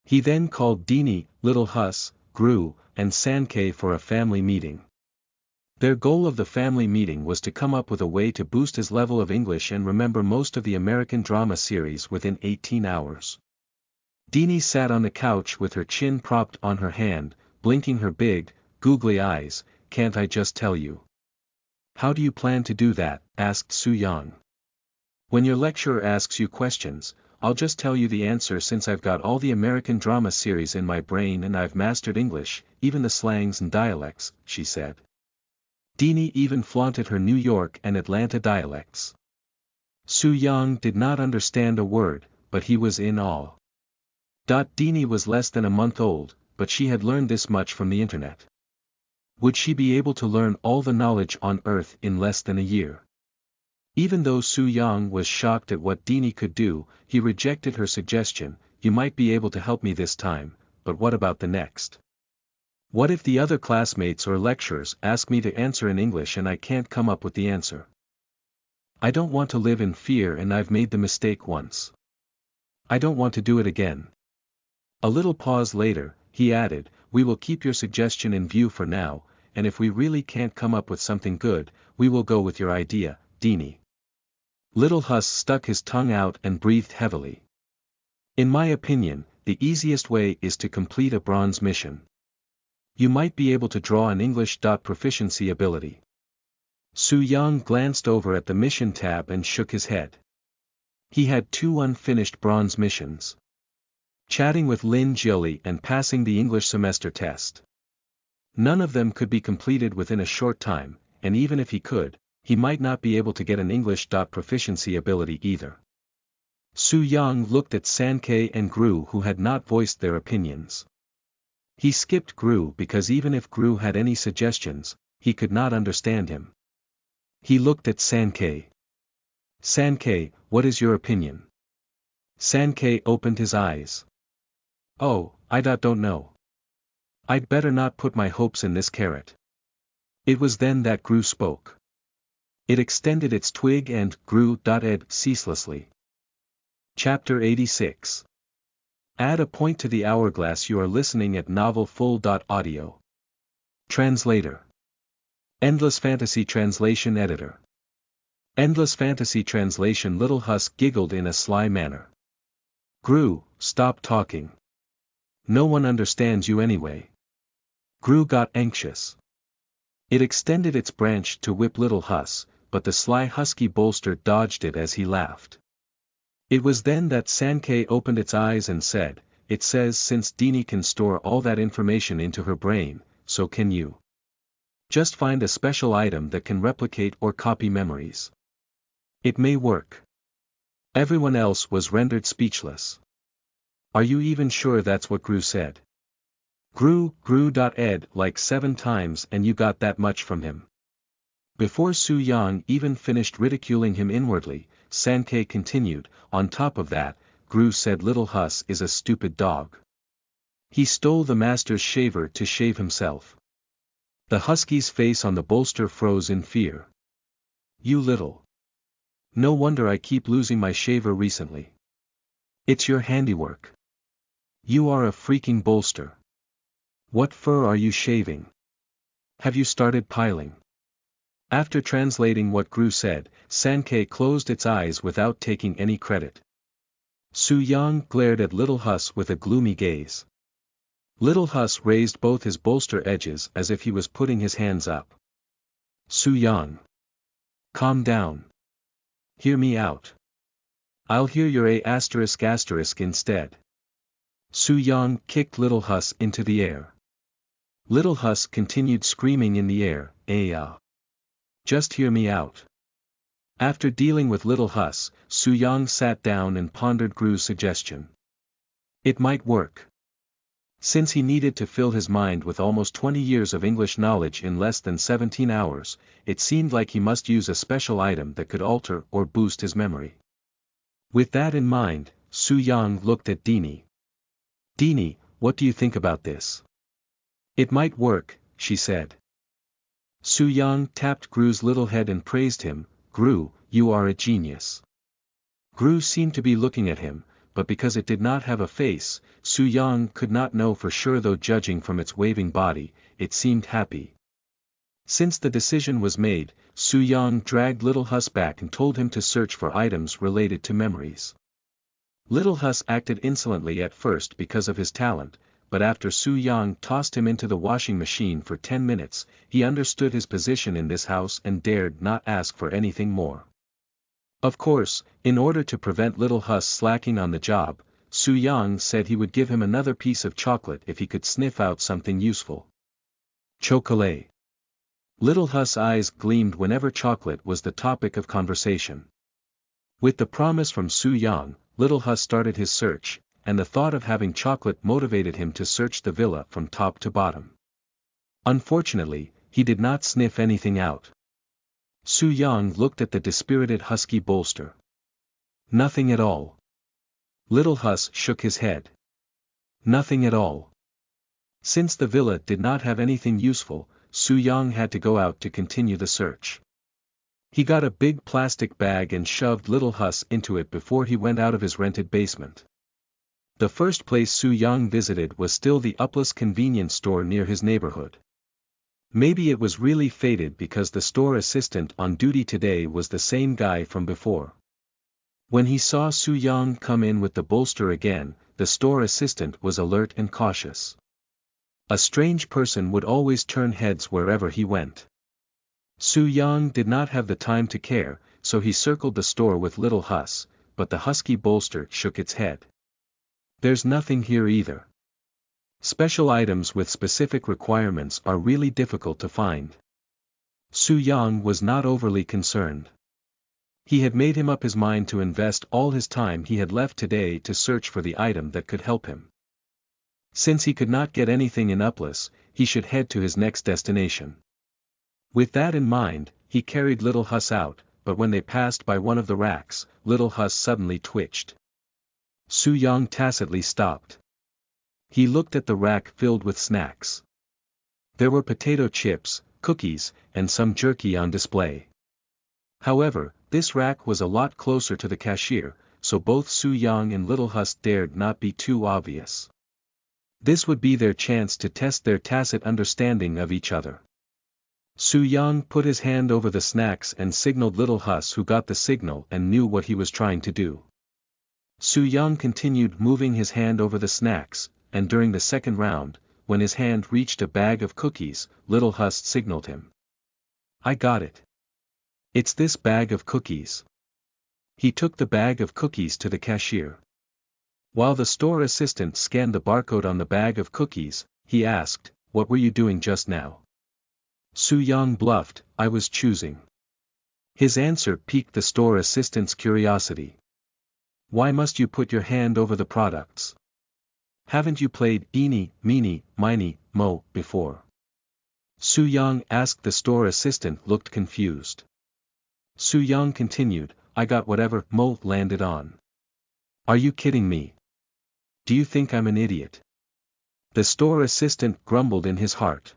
He then called Dini, Little Hus, Gru, and Sankei for a family meeting. Their goal of the family meeting was to come up with a way to boost his level of English and remember most of the American drama series within 18 hours. Dini sat on the couch with her chin propped on her hand, blinking her big, googly eyes. Can't I just tell you? How do you plan to do that? Asked Soo-young. When your lecturer asks you questions, I'll just tell you the answer since I've got all the American drama series in my brain and I've mastered English, even the slangs and dialects, she said. Dini even flaunted her New York and Atlanta dialects. Soo-young did not understand a word, but he was in awe. Dini was less than a month old, but she had learned this much from the internet. Would she be able to learn all the knowledge on Earth in less than a year? Even though Soo-young was shocked at what Dini could do, he rejected her suggestion. You might be able to help me this time, but what about the next? What if the other classmates or lecturers ask me to answer in English and I can't come up with the answer? I don't want to live in fear and I've made the mistake once. I don't want to do it again. A little pause later, he added, we will keep your suggestion in view for now, and if we really can't come up with something good, we will go with your idea, Dini. Little Hus stuck his tongue out and breathed heavily. In my opinion, the easiest way is to complete a bronze mission. You might be able to draw an English proficiency ability. Soo-young glanced over at the mission tab and shook his head. He had 2 unfinished bronze missions. Chatting with Lin Jiuli and passing the English semester test. None of them could be completed within a short time, and even if he could, he might not be able to get an English proficiency ability either. Soo-young looked at Sankei and Gru who had not voiced their opinions. He skipped Gru because even if Gru had any suggestions, he could not understand him. He looked at Sankei. Sankei, what is your opinion? Sankei opened his eyes. Oh, I don't know. I'd better not put my hopes in this carrot. It was then that Gru spoke. It extended its twig and grew.ed ceaselessly. Chapter 86. Add a point to the hourglass. You are listening at novelfull.audio. Translator. Endless Fantasy Translation Editor. Endless Fantasy Translation. Little Hus giggled in a sly manner. Gru, stop talking. No one understands you anyway. Gru got anxious. It extended its branch to whip Little Hus, but the sly husky bolster dodged it as he laughed. It was then that Sankei opened its eyes and said, it says since Dini can store all that information into her brain, so can you. Just find a special item that can replicate or copy memories. It may work. Everyone else was rendered speechless. Are you even sure that's what Gru said? Grew.ed like 7 times and you got that much from him. Before Soo-young even finished ridiculing him inwardly, Sankei continued, on top of that, Gru said Little Hus is a stupid dog. He stole the master's shaver to shave himself. The husky's face on the bolster froze in fear. You little. No wonder I keep losing my shaver recently. It's your handiwork. You are a freaking bolster. What fur are you shaving? Have you started piling? After translating what Gru said, Sankei closed its eyes without taking any credit. Su Yang glared at Little Hus with a gloomy gaze. Little Hus raised both his bolster edges as if he was putting his hands up. Su Yang. Calm down. Hear me out. I'll hear your A** instead. Su Yang kicked Little Hus into the air. Little Hus continued screaming in the air, "Ah! Just hear me out." After dealing with Little Hus, Su Yang sat down and pondered Gru's suggestion. It might work. Since he needed to fill his mind with almost 20 years of English knowledge in less than 17 hours, it seemed like he must use a special item that could alter or boost his memory. With that in mind, Su Yang looked at Dini. "Dini, what do you think about this?" "It might work," she said. Su Yang tapped Gru's little head and praised him. "Gru, you are a genius." Gru seemed to be looking at him, but because it did not have a face, Su Yang could not know for sure, though judging from its waving body, it seemed happy. Since the decision was made, Su Yang dragged Little Hus back and told him to search for items related to memories. Little Hus acted insolently at first because of his talent, but after Su Yang tossed him into the washing machine for 10 minutes, he understood his position in this house and dared not ask for anything more. Of course, in order to prevent Little Hus slacking on the job, Su Yang said he would give him another piece of chocolate if he could sniff out something useful. Chocolate. Little Hus' eyes gleamed whenever chocolate was the topic of conversation. With the promise from Su Yang, Little Hus started his search, and the thought of having chocolate motivated him to search the villa from top to bottom. Unfortunately, he did not sniff anything out. Su Yang looked at the dispirited husky bolster. Nothing at all. Little Hus shook his head. Nothing at all. Since the villa did not have anything useful, Su Yang had to go out to continue the search. He got a big plastic bag and shoved Little Hus into it before he went out of his rented basement. The first place Su Yang visited was still the Upless convenience store near his neighborhood. Maybe it was really fated because the store assistant on duty today was the same guy from before. When he saw Su Yang come in with the bolster again, the store assistant was alert and cautious. A strange person would always turn heads wherever he went. Su Yang did not have the time to care, so he circled the store with Little Hus, but the husky bolster shook its head. "There's nothing here either. Special items with specific requirements are really difficult to find." Su Yang was not overly concerned. He had made up his mind to invest all his time he had left today to search for the item that could help him. Since he could not get anything in Upless, he should head to his next destination. With that in mind, he carried Little Hus out, but when they passed by one of the racks, Little Hus suddenly twitched. Su Yang tacitly stopped. He looked at the rack filled with snacks. There were potato chips, cookies, and some jerky on display. However, this rack was a lot closer to the cashier, so both Su Yang and Little Hus dared not be too obvious. This would be their chance to test their tacit understanding of each other. Su Yang put his hand over the snacks and signaled Little Hus, who got the signal and knew what he was trying to do. Su Yang continued moving his hand over the snacks, and during the second round, when his hand reached a bag of cookies, Little Hus signaled him. "I got it. It's this bag of cookies." He took the bag of cookies to the cashier. While the store assistant scanned the barcode on the bag of cookies, he asked, "What were you doing just now?" Su Yang bluffed, "I was choosing." His answer piqued the store assistant's curiosity. "Why must you put your hand over the products? Haven't you played Eeny, Meeny, Miny, Mo before?" Su Yang asked. The store assistant looked confused. Su Yang continued, "I got whatever Mo landed on." "Are you kidding me? Do you think I'm an idiot?" The store assistant grumbled in his heart.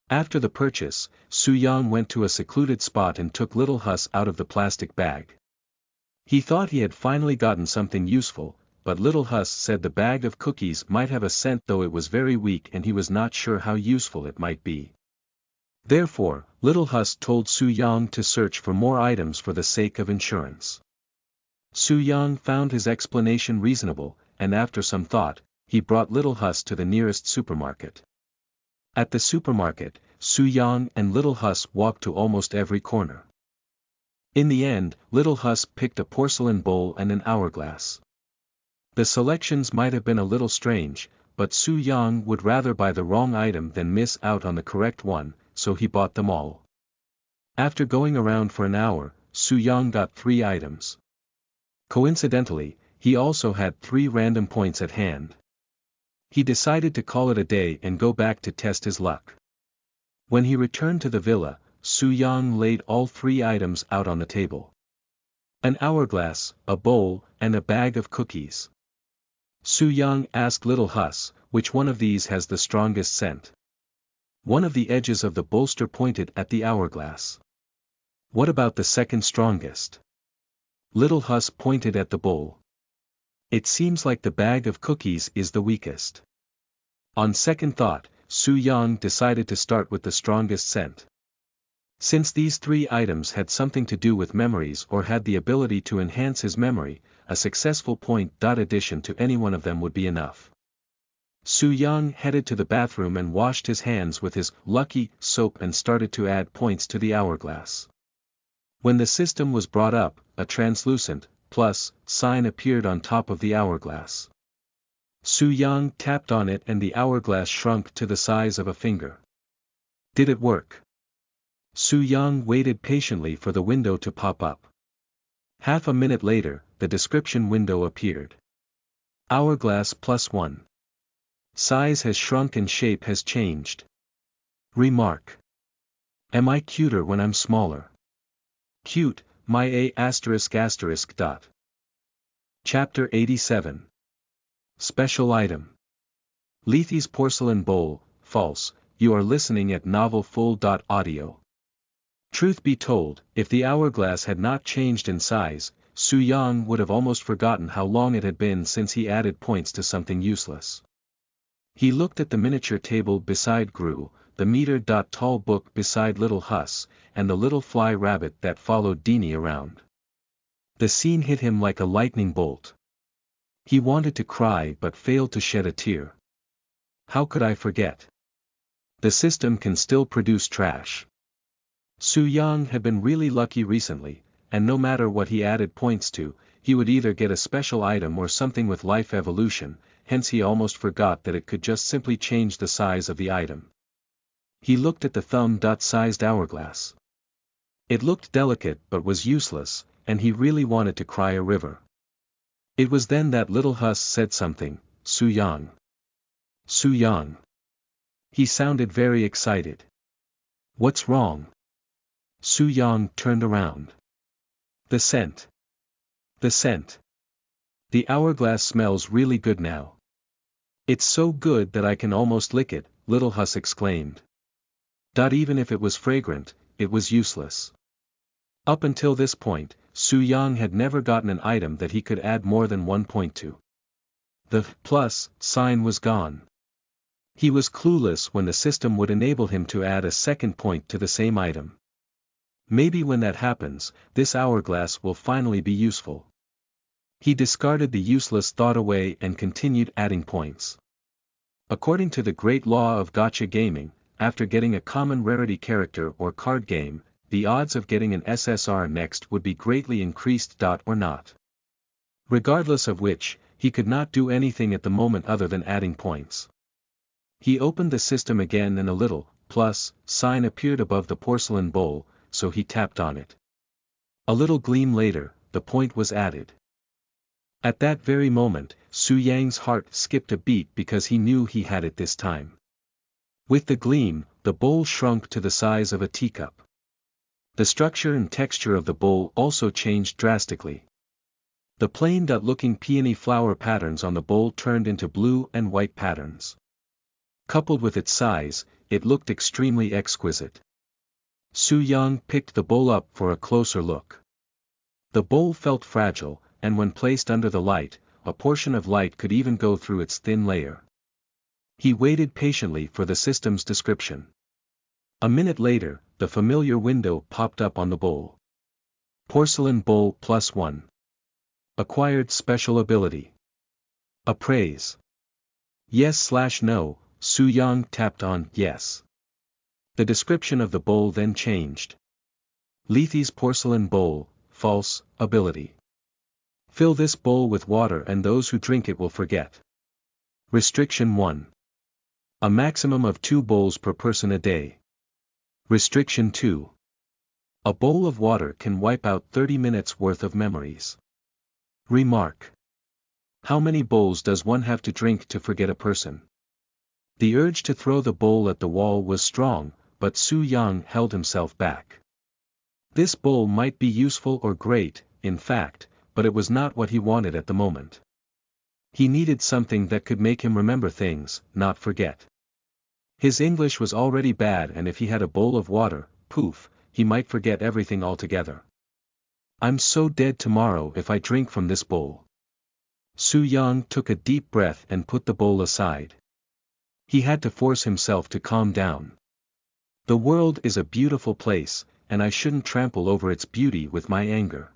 After the purchase, Su Yang went to a secluded spot and took Little Hus out of the plastic bag. He thought he had finally gotten something useful, but Little Hus said the bag of cookies might have a scent, though it was very weak and he was not sure how useful it might be. Therefore, Little Hus told Su Yang to search for more items for the sake of insurance. Su Yang found his explanation reasonable, and after some thought, he brought Little Hus to the nearest supermarket. At the supermarket, Su Yang and Little Hus walked to almost every corner. In the end, Little Hus picked a porcelain bowl and an hourglass. The selections might have been a little strange, but Su Yang would rather buy the wrong item than miss out on the correct one, so he bought them all. After going around for an hour, Su Yang got 3 items. Coincidentally, he also had 3 random points at hand. He decided to call it a day and go back to test his luck. When he returned to the villa, Su Yang laid all 3 items out on the table. An hourglass, a bowl, and a bag of cookies. Su Yang asked Little Hus, which one of these has the strongest scent? One of the edges of the bolster pointed at the hourglass. What about the second strongest? Little Hus pointed at the bowl. It seems like the bag of cookies is the weakest. On second thought, Su Yang decided to start with the strongest scent. Since these 3 items had something to do with memories or had the ability to enhance his memory, a successful point addition to any one of them would be enough. Su Yang headed to the bathroom and washed his hands with his lucky soap and started to add points to the hourglass. When the system was brought up, a translucent plus sign appeared on top of the hourglass. Su Yang tapped on it and the hourglass shrunk to the size of a finger. Did it work? Su Yang waited patiently for the window to pop up. Half a minute later, the description window appeared. Hourglass +1. Size has shrunk and shape has changed. Remark. Am I cuter when I'm smaller? Cute, my a****. Chapter 87. Special item. Lethe's porcelain bowl, false, you are listening at novelfull.audio. Truth be told, if the hourglass had not changed in size, Su Yang would have almost forgotten how long it had been since he added points to something useless. He looked at the miniature table beside Gru, the meter-tall book beside Little Hus, and the little fly rabbit that followed Dini around. The scene hit him like a lightning bolt. He wanted to cry but failed to shed a tear. How could I forget? The system can still produce trash. Su Yang had been really lucky recently, and no matter what he added points to, he would either get a special item or something with life evolution, hence he almost forgot that it could just simply change the size of the item. He looked at the thumb-sized hourglass. It looked delicate but was useless, and he really wanted to cry a river. It was then that Little Hus said something, Su Yang. Su Yang. He sounded very excited. What's wrong? Su Yang turned around. The scent. The scent. The hourglass smells really good now. It's so good that I can almost lick it, Little Hus exclaimed. Even if it was fragrant, it was useless. Up until this point, Su Yang had never gotten an item that he could add more than 1 point to. The plus sign was gone. He was clueless when the system would enable him to add a second point to the same item. Maybe when that happens, this hourglass will finally be useful. He discarded the useless thought away and continued adding points. According to the great law of gacha gaming, after getting a common rarity character or card game, the odds of getting an SSR next would be greatly increased. Or not. Regardless of which, he could not do anything at the moment other than adding points. He opened the system again and a little plus sign appeared above the porcelain bowl, so he tapped on it. A little gleam later, the point was added. At that very moment, Su Yang's heart skipped a beat because he knew he had it this time. With the gleam, the bowl shrunk to the size of a teacup. The structure and texture of the bowl also changed drastically. The plain-looking peony flower patterns on the bowl turned into blue and white patterns. Coupled with its size, it looked extremely exquisite. Su Yang picked the bowl up for a closer look. The bowl felt fragile, and when placed under the light, a portion of light could even go through its thin layer. He waited patiently for the system's description. A minute later, the familiar window popped up on the bowl. Porcelain bowl +1. Acquired special ability. Appraise. Yes/no, Su Yang tapped on yes. The description of the bowl then changed. Lethe's porcelain bowl, false, ability. Fill this bowl with water and those who drink it will forget. Restriction 1. A maximum of 2 bowls per person a day. Restriction 2. A bowl of water can wipe out 30 minutes worth of memories. Remark. How many bowls does one have to drink to forget a person? The urge to throw the bowl at the wall was strong, but Su Yang held himself back. This bowl might be useful or great, in fact, but it was not what he wanted at the moment. He needed something that could make him remember things, not forget. His English was already bad, and if he had a bowl of water, poof, he might forget everything altogether. I'm so dead tomorrow if I drink from this bowl. Su Yang took a deep breath and put the bowl aside. He had to force himself to calm down. The world is a beautiful place, and I shouldn't trample over its beauty with my anger.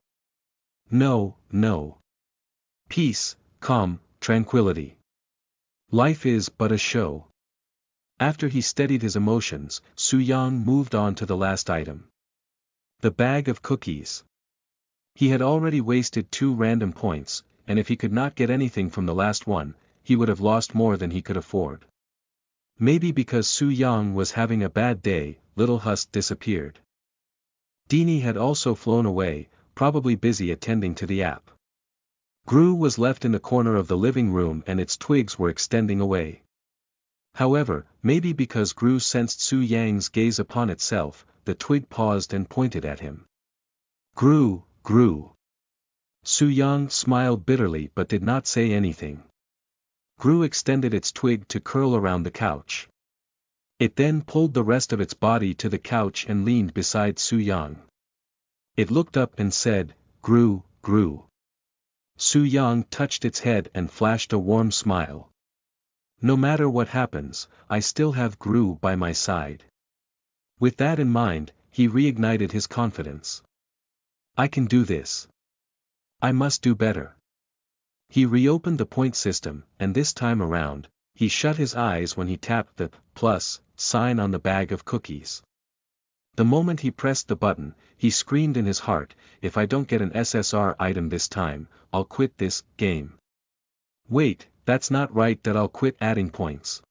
No, no. Peace, calm, tranquility. Life is but a show. After he steadied his emotions, Su Yang moved on to the last item. The bag of cookies. He had already wasted 2 random points, and if he could not get anything from the last one, he would have lost more than he could afford. Maybe because Su Yang was having a bad day, Little Hust disappeared. Dini had also flown away, probably busy attending to the app. Gru was left in the corner of the living room and its twigs were extending away. However, maybe because Gru sensed Su Yang's gaze upon itself, the twig paused and pointed at him. Gru, Gru. Su Yang smiled bitterly but did not say anything. Gru extended its twig to curl around the couch. It then pulled the rest of its body to the couch and leaned beside Su Yang. It looked up and said, Gru, Gru. Su Yang touched its head and flashed a warm smile. No matter what happens, I still have Gru by my side. With that in mind, he reignited his confidence. I can do this. I must do better. He reopened the point system, and this time around, he shut his eyes when he tapped the plus sign on the bag of cookies. The moment he pressed the button, he screamed in his heart, if I don't get an SSR item this time, I'll quit this game. Wait, that's not right, that I'll quit adding points.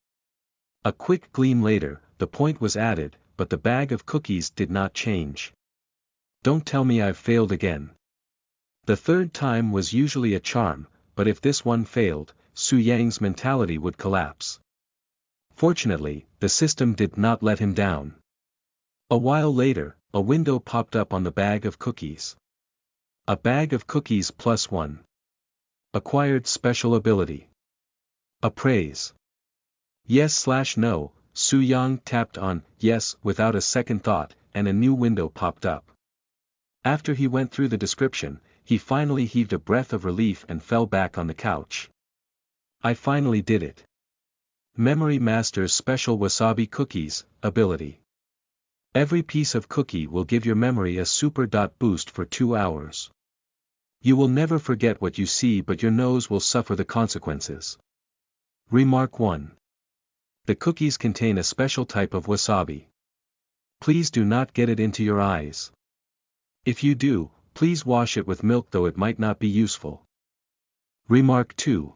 A quick gleam later, the point was added, but the bag of cookies did not change. Don't tell me I've failed again. The third time was usually a charm, but if this one failed, Su Yang's mentality would collapse. Fortunately, the system did not let him down. A while later, a window popped up on the bag of cookies. A bag of cookies +1. Acquired special ability. Appraise. Yes/no, Su Yang tapped on yes without a second thought, and a new window popped up. After he went through the description, he finally heaved a breath of relief and fell back on the couch. I finally did it. Memory Master's Special Wasabi Cookies ability. Every piece of cookie will give your memory a super boost for 2 hours. You will never forget what you see, but your nose will suffer the consequences. Remark 1. The cookies contain a special type of wasabi. Please do not get it into your eyes. If you do, please wash it with milk, though it might not be useful. Remark 2.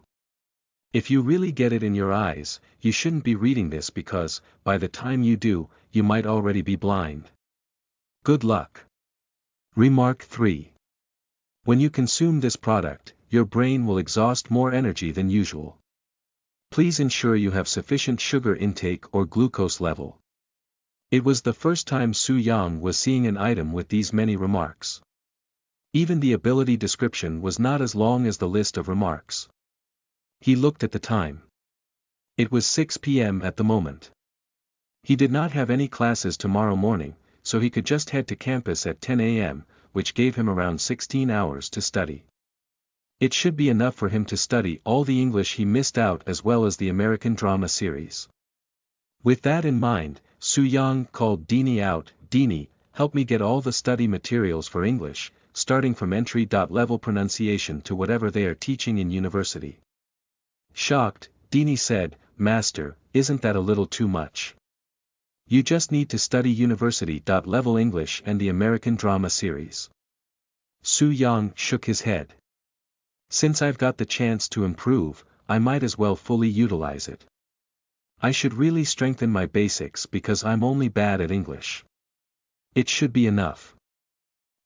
If you really get it in your eyes, you shouldn't be reading this because, by the time you do, you might already be blind. Good luck. Remark 3. When you consume this product, your brain will exhaust more energy than usual. Please ensure you have sufficient sugar intake or glucose level. It was the first time Su Yang was seeing an item with these many remarks. Even the ability description was not as long as the list of remarks. He looked at the time. It was 6 p.m. at the moment. He did not have any classes tomorrow morning, so he could just head to campus at 10 a.m., which gave him around 16 hours to study. It should be enough for him to study all the English he missed out as well as the American drama series. With that in mind, Su-young called Dini out. "Dini, help me get all the study materials for English, starting from entry-level pronunciation to whatever they are teaching in university." Shocked, Dini said, "Master, isn't that a little too much? You just need to study university-level English and the American drama series." Su-young shook his head. "Since I've got the chance to improve, I might as well fully utilize it. I should really strengthen my basics because I'm only bad at English. It should be enough."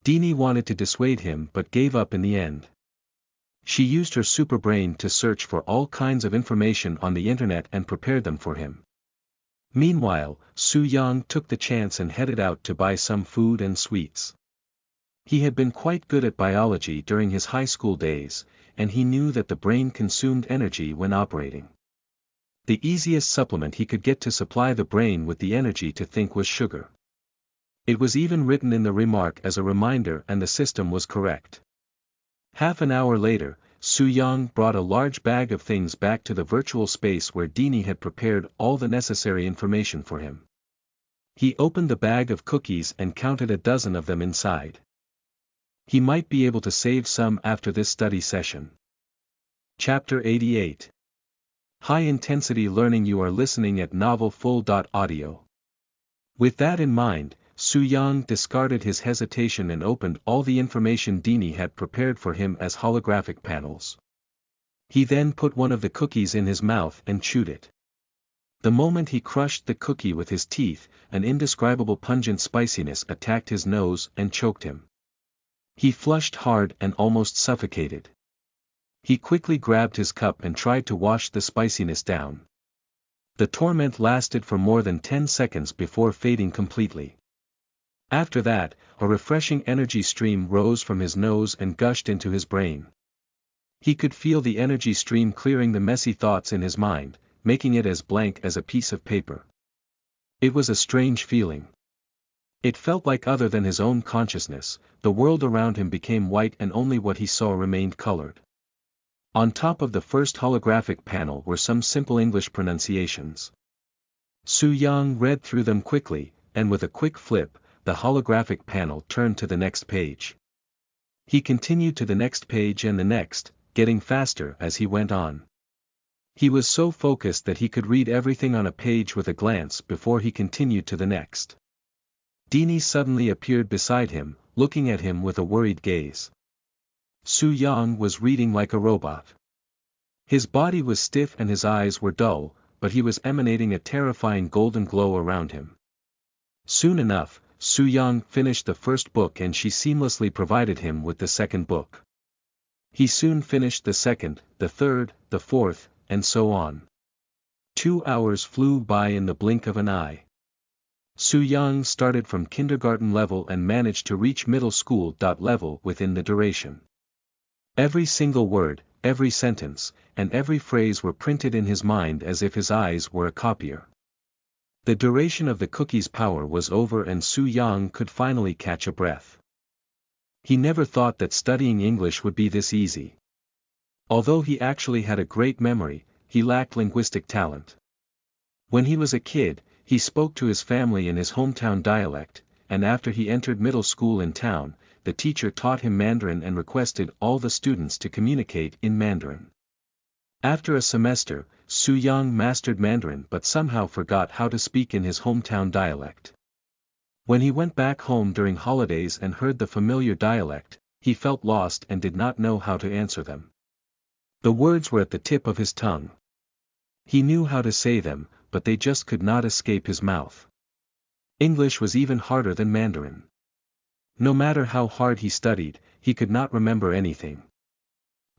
Dini wanted to dissuade him but gave up in the end. She used her super brain to search for all kinds of information on the internet and prepared them for him. Meanwhile, Su-young took the chance and headed out to buy some food and sweets. He had been quite good at biology during his high school days, and he knew that the brain consumed energy when operating. The easiest supplement he could get to supply the brain with the energy to think was sugar. It was even written in the remark as a reminder and the system was correct. Half an hour later, Su-young brought a large bag of things back to the virtual space where Dini had prepared all the necessary information for him. He opened the bag of cookies and counted a dozen of them inside. He might be able to save some after this study session. Chapter 88. High-intensity learning. You are listening at novelfull.audio. With that in mind, Su-young discarded his hesitation and opened all the information Dini had prepared for him as holographic panels. He then put one of the cookies in his mouth and chewed it. The moment he crushed the cookie with his teeth, an indescribable pungent spiciness attacked his nose and choked him. He flushed hard and almost suffocated. He quickly grabbed his cup and tried to wash the spiciness down. The torment lasted for more than 10 seconds before fading completely. After that, a refreshing energy stream rose from his nose and gushed into his brain. He could feel the energy stream clearing the messy thoughts in his mind, making it as blank as a piece of paper. It was a strange feeling. It felt like other than his own consciousness, the world around him became white and only what he saw remained colored. On top of the first holographic panel were some simple English pronunciations. Su-young read through them quickly, and with a quick flip, the holographic panel turned to the next page. He continued to the next page and the next, getting faster as he went on. He was so focused that he could read everything on a page with a glance before he continued to the next. Dini suddenly appeared beside him, looking at him with a worried gaze. Su-young was reading like a robot. His body was stiff and his eyes were dull, but he was emanating a terrifying golden glow around him. Soon enough, Su-young finished the first book and she seamlessly provided him with the second book. He soon finished the second, the third, the fourth, and so on. 2 hours flew by in the blink of an eye. Su-young started from kindergarten level and managed to reach middle school level within the duration. Every single word, every sentence, and every phrase were printed in his mind as if his eyes were a copier. The duration of the cookie's power was over and Su-young could finally catch a breath. He never thought that studying English would be this easy. Although he actually had a great memory, he lacked linguistic talent. When he was a kid, he spoke to his family in his hometown dialect, and after he entered middle school in town, the teacher taught him Mandarin and requested all the students to communicate in Mandarin. After a semester, Su-young mastered Mandarin but somehow forgot how to speak in his hometown dialect. When he went back home during holidays and heard the familiar dialect, he felt lost and did not know how to answer them. The words were at the tip of his tongue. He knew how to say them, but they just could not escape his mouth. English was even harder than Mandarin. No matter how hard he studied, he could not remember anything.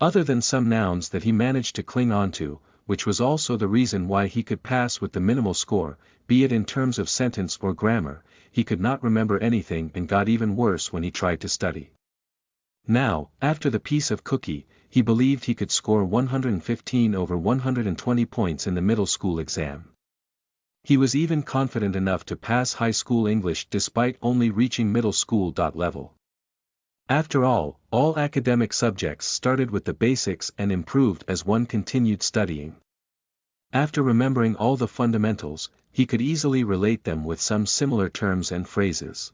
Other than some nouns that he managed to cling on to, which was also the reason why he could pass with the minimal score, be it in terms of sentence or grammar, he could not remember anything and got even worse when he tried to study. Now, after the piece of cookie, he believed he could score 115 over 120 points in the middle school exam. He was even confident enough to pass high school English despite only reaching middle school level. After all academic subjects started with the basics and improved as one continued studying. After remembering all the fundamentals, he could easily relate them with some similar terms and phrases.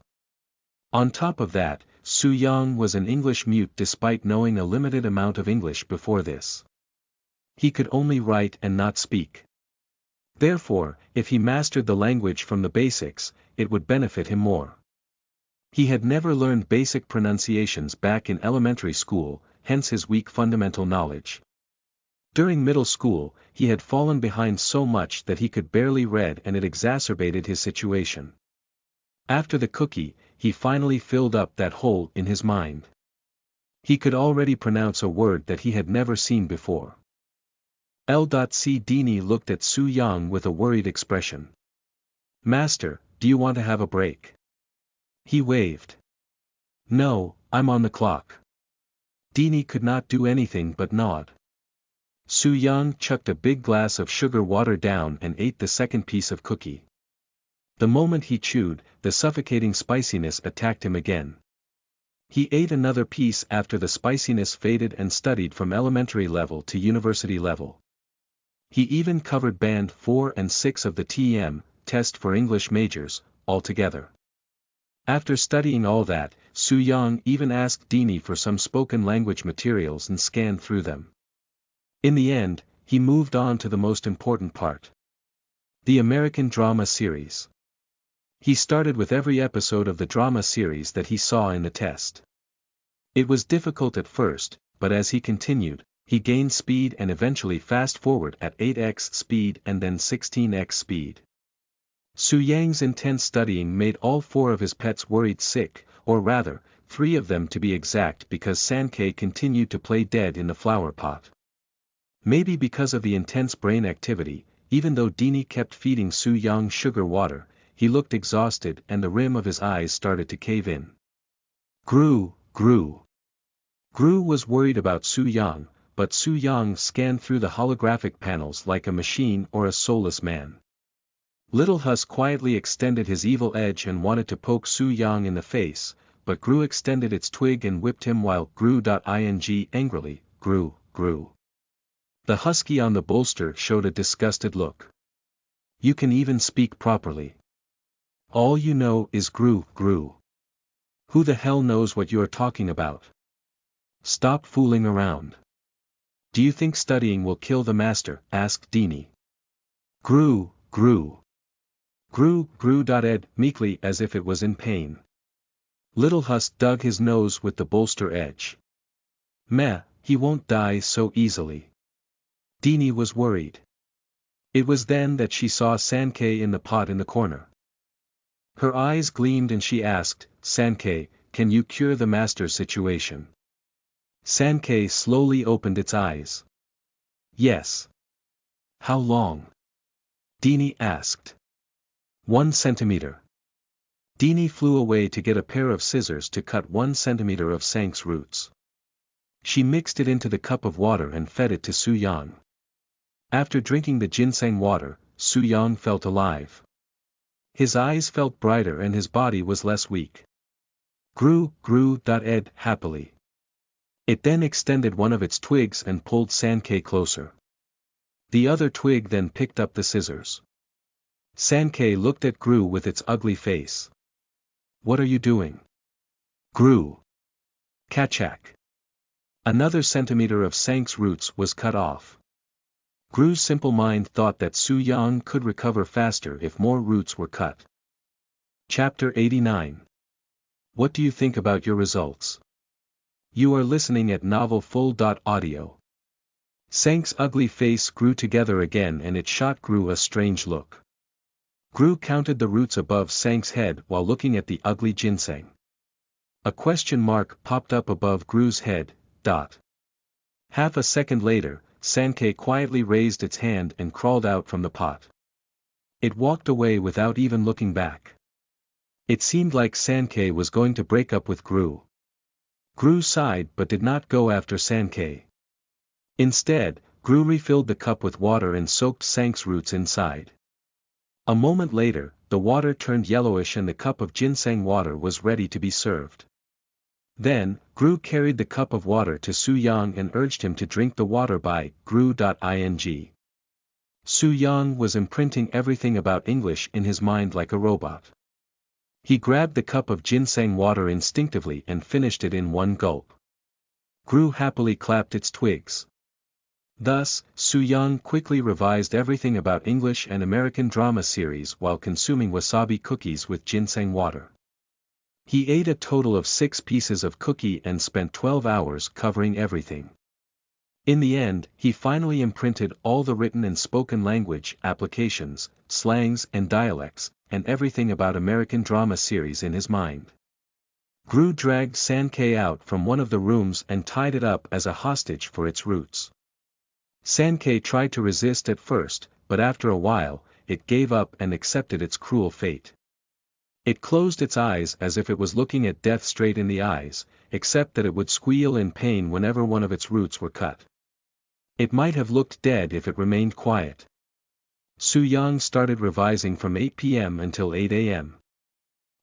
On top of that, Su-young was an English mute despite knowing a limited amount of English before this. He could only write and not speak. Therefore, if he mastered the language from the basics, it would benefit him more. He had never learned basic pronunciations back in elementary school, hence his weak fundamental knowledge. During middle school, he had fallen behind so much that he could barely read, and it exacerbated his situation. After the cookie, he finally filled up that hole in his mind. He could already pronounce a word that he had never seen before. L.C. Dini looked at Su-young with a worried expression. "Master, do you want to have a break?" He waved. "No, I'm on the clock." Dini could not do anything but nod. Su-young chucked a big glass of sugar water down and ate the second piece of cookie. The moment he chewed, the suffocating spiciness attacked him again. He ate another piece after the spiciness faded and studied from elementary level to university level. He even covered band 4 and 6 of the TM, test for English majors, altogether. After studying all that, Su-young even asked Dini for some spoken language materials and scanned through them. In the end, he moved on to the most important part. The American drama series. He started with every episode of the drama series that he saw in the test. It was difficult at first, but as he continued, he gained speed and eventually fast forward at 8x speed and then 16x speed. Su-young's intense studying made all 4 of his pets worried sick, or rather, 3 of them to be exact, because Sankei continued to play dead in the flower pot. Maybe because of the intense brain activity, even though Dini kept feeding Su-young sugar water, he looked exhausted and the rim of his eyes started to cave in. Gru was worried about Su-young, but Su-young scanned through the holographic panels like a machine or a soulless man. Little Hus quietly extended his evil edge and wanted to poke Su-young in the face, but Gru extended its twig and whipped him while Gru.ing angrily, Gru. The husky on the bolster showed a disgusted look. "You can even speak properly. All you know is Gru. Who the hell knows what you're talking about? Stop fooling around. Do you think studying will kill the master?" asked Dini. Gru. Ed meekly as if it was in pain. Little Hus dug his nose with the bolster edge. "Meh, he won't die so easily." Dini was worried. It was then that she saw Sankei in the pot in the corner. Her eyes gleamed and she asked, "Sankei, can you cure the master's situation?" Sankei slowly opened its eyes. "Yes." "How long?" Dini asked. 1 centimeter. Dini flew away to get a pair of scissors to cut 1 centimeter of Sank's roots. She mixed it into the cup of water and fed it to Su-young. After drinking the ginseng water, Su-young felt alive. His eyes felt brighter and his body was less weak. Ed happily. It then extended one of its twigs and pulled Sankei closer. The other twig then picked up the scissors. Sankei looked at Gru with its ugly face. "What are you doing?" Gru. "Kachak." Another centimeter of Sank's roots was cut off. Gru's simple mind thought that Su-young could recover faster if more roots were cut. Chapter 89. What do you think about your results? You are listening at novelfull.audio. Sank's ugly face grew together again and it shot Gru a strange look. Gru counted the roots above Sank's head while looking at the ugly ginseng. A question mark popped up above Gru's head. Half a second later, Sankei quietly raised its hand and crawled out from the pot. It walked away without even looking back. It seemed like Sankei was going to break up with Gru. Gru sighed but did not go after Sankei. Instead, Gru refilled the cup with water and soaked Sank's roots inside. A moment later, the water turned yellowish and the cup of ginseng water was ready to be served. Then, Gru carried the cup of water to Su Yang and urged him to drink the water by Gru.ing. Su Yang was imprinting everything about English in his mind like a robot. He grabbed the cup of ginseng water instinctively and finished it in one gulp. Gru happily clapped its twigs. Thus, Su Yang quickly revised everything about English and American drama series while consuming wasabi cookies with ginseng water. He ate a total of 6 pieces of cookie and spent 12 hours covering everything. In the end, he finally imprinted all the written and spoken language, applications, slangs and dialects, and everything about American drama series in his mind. Gru dragged Sankei out from one of the rooms and tied it up as a hostage for its roots. Sankei tried to resist at first, but after a while, it gave up and accepted its cruel fate. It closed its eyes as if it was looking at death straight in the eyes, except that it would squeal in pain whenever one of its roots were cut. It might have looked dead if it remained quiet. Su Yang started revising from 8 p.m. until 8 a.m.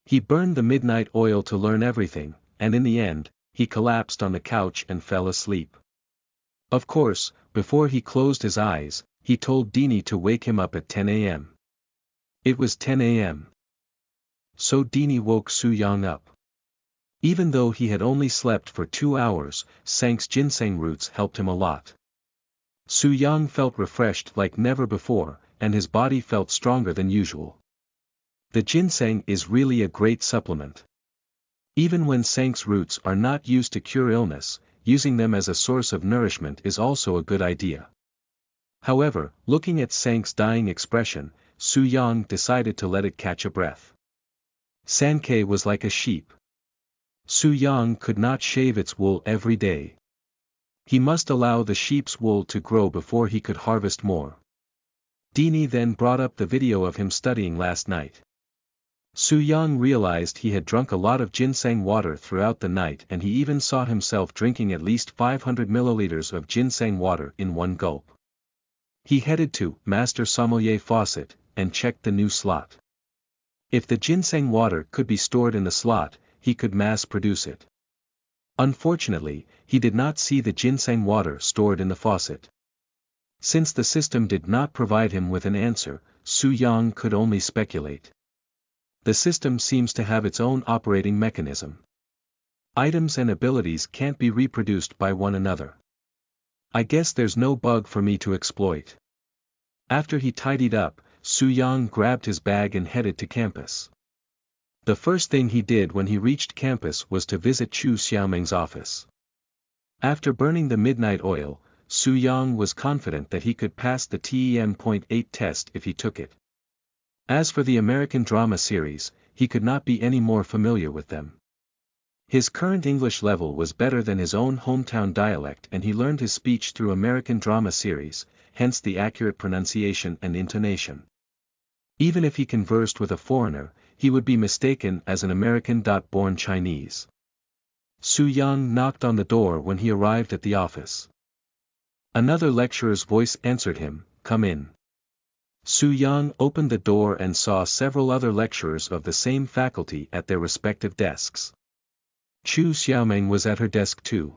He burned the midnight oil to learn everything, and in the end, he collapsed on the couch and fell asleep. Of course, before he closed his eyes, he told Dini to wake him up at 10 a.m. It was 10 a.m. So Dini woke Su Yang up. Even though he had only slept for 2 hours, Sank's ginseng roots helped him a lot. Su Yang felt refreshed like never before, and his body felt stronger than usual. The ginseng is really a great supplement. Even when Sank's roots are not used to cure illness, using them as a source of nourishment is also a good idea. However, looking at Sank's dying expression, Su Yang decided to let it catch a breath. Sankei was like a sheep. Su Yang could not shave its wool every day. He must allow the sheep's wool to grow before he could harvest more. Dini then brought up the video of him studying last night. Su Yang realized he had drunk a lot of ginseng water throughout the night, and he even saw himself drinking at least 500 milliliters of ginseng water in one gulp. He headed to Master Sommelier Fawcett and checked the new slot. If the ginseng water could be stored in the slot, he could mass produce it. Unfortunately, he did not see the ginseng water stored in the faucet. Since the system did not provide him with an answer, Su Yang could only speculate. The system seems to have its own operating mechanism. Items and abilities can't be reproduced by one another. I guess there's no bug for me to exploit. After he tidied up, Su Yang grabbed his bag and headed to campus. The first thing he did when he reached campus was to visit Chu Xiaoming's office. After burning the midnight oil, Su Yang was confident that he could pass the TEM.8 test if he took it. As for the American drama series, he could not be any more familiar with them. His current English level was better than his own hometown dialect, and he learned his speech through American drama series, hence the accurate pronunciation and intonation. Even if he conversed with a foreigner, he would be mistaken as an American-born Chinese. Su Yang knocked on the door when he arrived at the office. Another lecturer's voice answered him, "Come in." Su Yang opened the door and saw several other lecturers of the same faculty at their respective desks. Chu Xiaoming was at her desk too.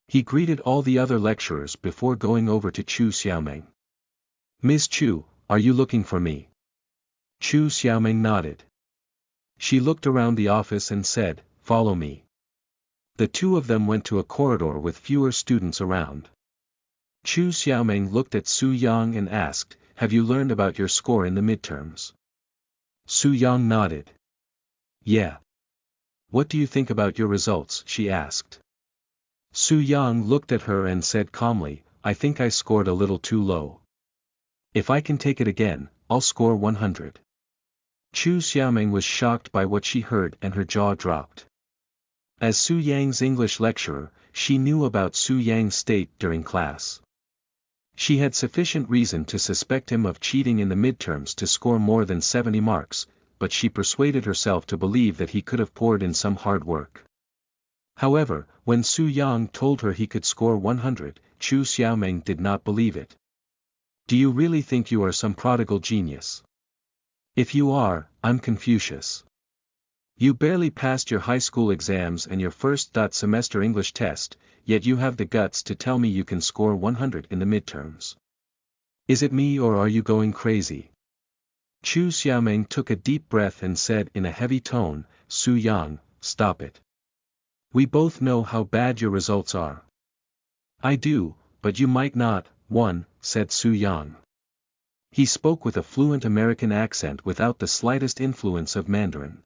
He greeted all the other lecturers before going over to Chu Xiaoming. "Ms. Chu, are you looking for me?" Chu Xiaoming nodded. She looked around the office and said, "Follow me." The two of them went to a corridor with fewer students around. Chu Xiaoming looked at Su Yang and asked, "Have you learned about your score in the midterms?" Su Yang nodded. "Yeah. What do you think about your results?" she asked. Su Yang looked at her and said calmly, "I think I scored a little too low. If I can take it again, I'll score 100. Chu Xiaoming was shocked by what she heard and her jaw dropped. As Su Yang's English lecturer, she knew about Su Yang's state during class. She had sufficient reason to suspect him of cheating in the midterms to score more than 70 marks, but she persuaded herself to believe that he could have poured in some hard work. However, when Su Yang told her he could score 100, Chu Xiaoming did not believe it. "Do you really think you are some prodigal genius? If you are, I'm Confucius." You barely passed your high school exams and your first semester English test, yet you have the guts to tell me you can score 100 in the midterms. Is it me or are you going crazy? Chu Xiaoming took a deep breath and said in a heavy tone, Su Yang, stop it. We both know how bad your results are. I do, but you might not, said Su Yang. He spoke with a fluent American accent without the slightest influence of Mandarin.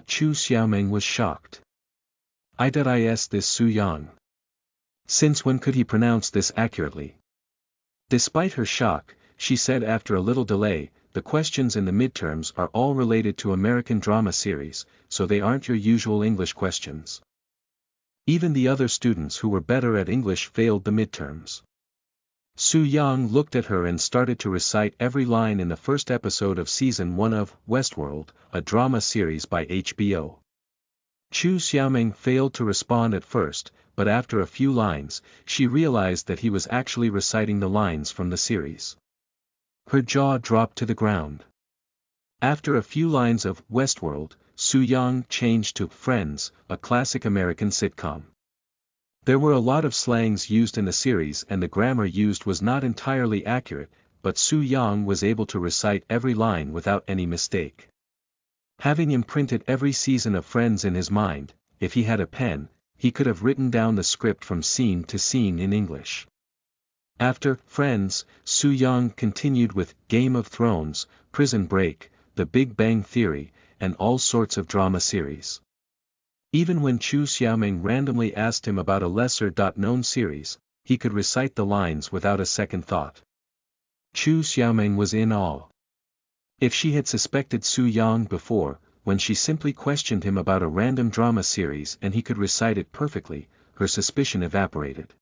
Chu Xiaoming was shocked. Is this Su Yang? Since when could he pronounce this accurately? Despite her shock, she said after a little delay, the questions in the midterms are all related to American drama series, so they aren't your usual English questions. Even the other students who were better at English failed the midterms. Su Yang looked at her and started to recite every line in the first episode of Season 1 of Westworld, a drama series by HBO. Chu Xiaoming failed to respond at first, but after a few lines, she realized that he was actually reciting the lines from the series. Her jaw dropped to the ground. After a few lines of Westworld, Su Yang changed to Friends, a classic American sitcom. There were a lot of slangs used in the series and the grammar used was not entirely accurate, but Su Yang was able to recite every line without any mistake. Having imprinted every season of Friends in his mind, if he had a pen, he could have written down the script from scene to scene in English. After Friends, Su Yang continued with Game of Thrones, Prison Break, The Big Bang Theory, and all sorts of drama series. Even when Chu Xiaoming randomly asked him about a lesser-known series, he could recite the lines without a second thought. Chu Xiaoming was in awe. If she had suspected Su Yang before, when she simply questioned him about a random drama series and he could recite it perfectly, her suspicion evaporated.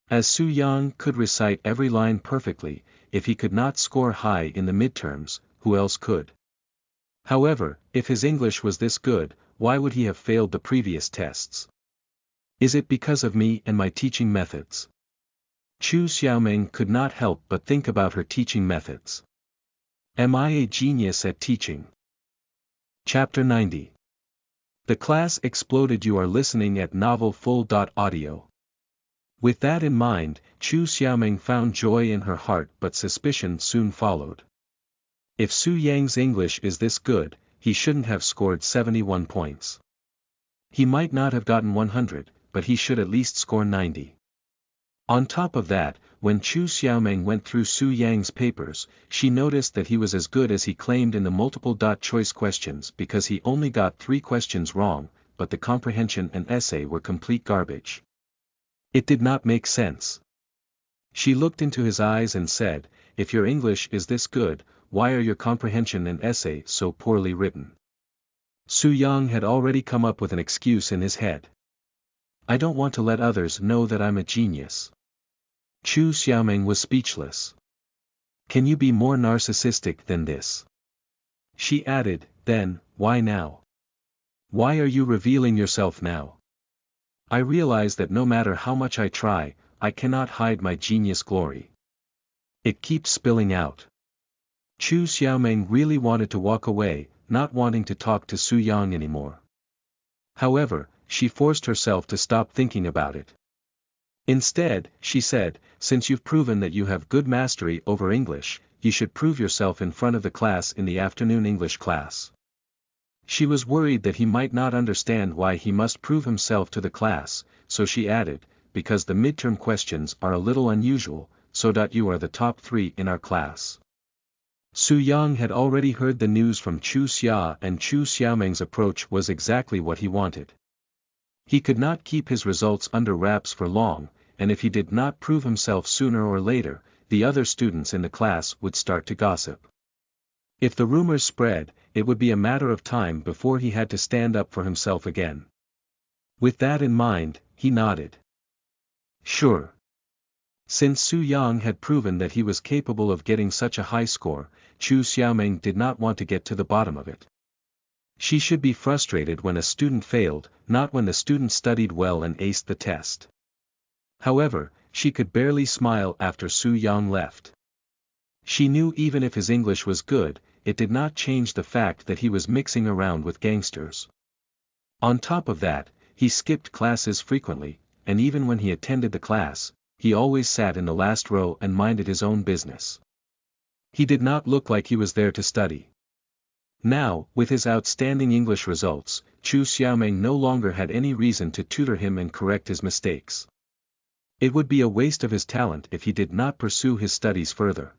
As Su Yang could recite every line perfectly, if he could not score high in the midterms, who else could? However, if his English was this good, why would he have failed the previous tests? Is it because of me and my teaching methods? Chu Xiaoming could not help but think about her teaching methods. Am I a genius at teaching? Chapter 90. The class exploded. You are listening at novelfull.audio. With that in mind, Chu Xiaoming found joy in her heart but suspicion soon followed. If Su Yang's English is this good, he shouldn't have scored 71 points. He might not have gotten 100, but he should at least score 90. On top of that, when Chu Xiaoming went through Su Yang's papers, she noticed that he was as good as he claimed in the multiple-choice questions because he only got 3 questions wrong, but the comprehension and essay were complete garbage. It did not make sense. She looked into his eyes and said, if your English is this good, why are your comprehension and essay so poorly written? Su Yang had already come up with an excuse in his head. I don't want to let others know that I'm a genius. Chu Xiaoming was speechless. Can you be more narcissistic than this? She added, then, why now? Why are you revealing yourself now? I realize that no matter how much I try, I cannot hide my genius glory. It keeps spilling out. Chu Xiaoming really wanted to walk away, not wanting to talk to Su Yang anymore. However, she forced herself to stop thinking about it. Instead, she said, since you've proven that you have good mastery over English, you should prove yourself in front of the class in the afternoon English class. She was worried that he might not understand why he must prove himself to the class, so she added, because the midterm questions are a little unusual, so you are the top 3 in our class. Su Yang had already heard the news from Chu Xia and Chu Xiaoming's approach was exactly what he wanted. He could not keep his results under wraps for long, and if he did not prove himself sooner or later, the other students in the class would start to gossip. If the rumors spread, it would be a matter of time before he had to stand up for himself again. With that in mind, he nodded. Sure. Since Su Yang had proven that he was capable of getting such a high score, Chu Xiaoming did not want to get to the bottom of it. She should be frustrated when a student failed, not when the student studied well and aced the test. However, she could barely smile after Su Yang left. She knew even if his English was good, it did not change the fact that he was mixing around with gangsters. On top of that, he skipped classes frequently, and even when he attended the class, he always sat in the last row and minded his own business. He did not look like he was there to study. Now, with his outstanding English results, Chu Xiaoming no longer had any reason to tutor him and correct his mistakes. It would be a waste of his talent if he did not pursue his studies further.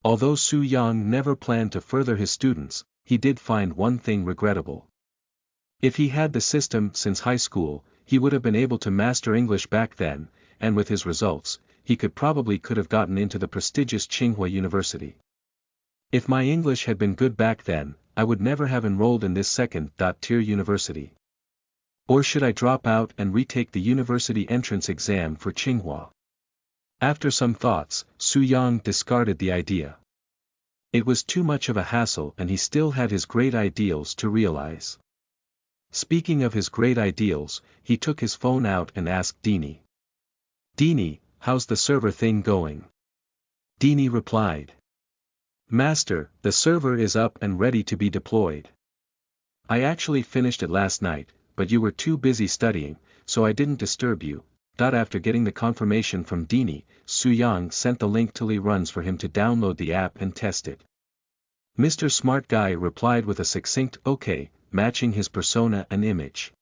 Although Su Yang never planned to further his students, he did find one thing regrettable. If he had the system since high school, he would have been able to master English back then, and with his results, he could have gotten into the prestigious Tsinghua University. If my English had been good back then, I would never have enrolled in this second-tier university. Or should I drop out and retake the university entrance exam for Tsinghua? After some thoughts, Su Yang discarded the idea. It was too much of a hassle and he still had his great ideals to realize. Speaking of his great ideals, he took his phone out and asked Dini. "Dini, how's the server thing going?" Dini replied. "Master, the server is up and ready to be deployed. I actually finished it last night, but you were too busy studying, so I didn't disturb you." After getting the confirmation from Dini, Su Yang sent the link to Li Runs for him to download the app and test it. Mr. Smart Guy replied with a succinct "okay," matching his persona and image.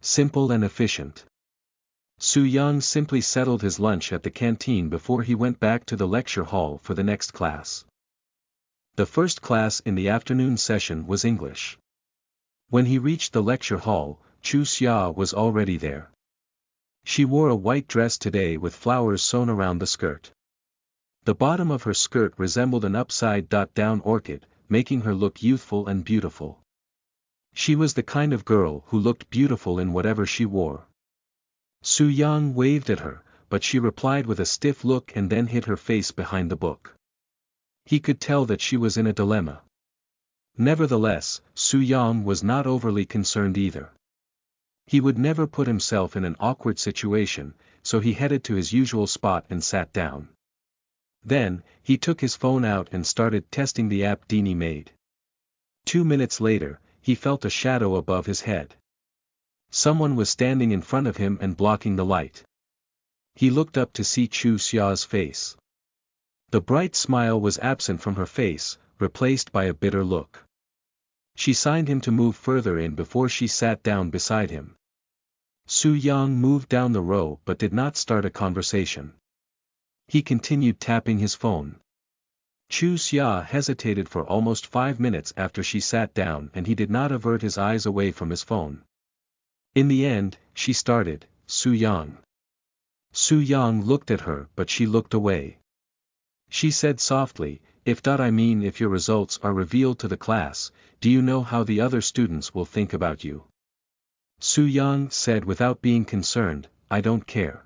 Simple and efficient. Su Yang simply settled his lunch at the canteen before he went back to the lecture hall for the next class. The first class in the afternoon session was English. When he reached the lecture hall, Chu Xia was already there. She wore a white dress today with flowers sewn around the skirt. The bottom of her skirt resembled an upside-down orchid, making her look youthful and beautiful. She was the kind of girl who looked beautiful in whatever she wore. Su Yang waved at her, but she replied with a stiff look and then hid her face behind the book. He could tell that she was in a dilemma. Nevertheless, Su Yang was not overly concerned either. He would never put himself in an awkward situation, so he headed to his usual spot and sat down. Then, he took his phone out and started testing the app Dini made. 2 minutes later, he felt a shadow above his head. Someone was standing in front of him and blocking the light. He looked up to see Chu Xia's face. The bright smile was absent from her face, replaced by a bitter look. She signed him to move further in before she sat down beside him. Su Yang moved down the row but did not start a conversation. He continued tapping his phone. Chu Xia hesitated for almost 5 minutes after she sat down and he did not avert his eyes away from his phone. In the end, she started, "Su Yang." Su Yang looked at her but she looked away. She said softly, if your results are revealed to the class, do you know how the other students will think about you?" Su Yang said without being concerned, "I don't care."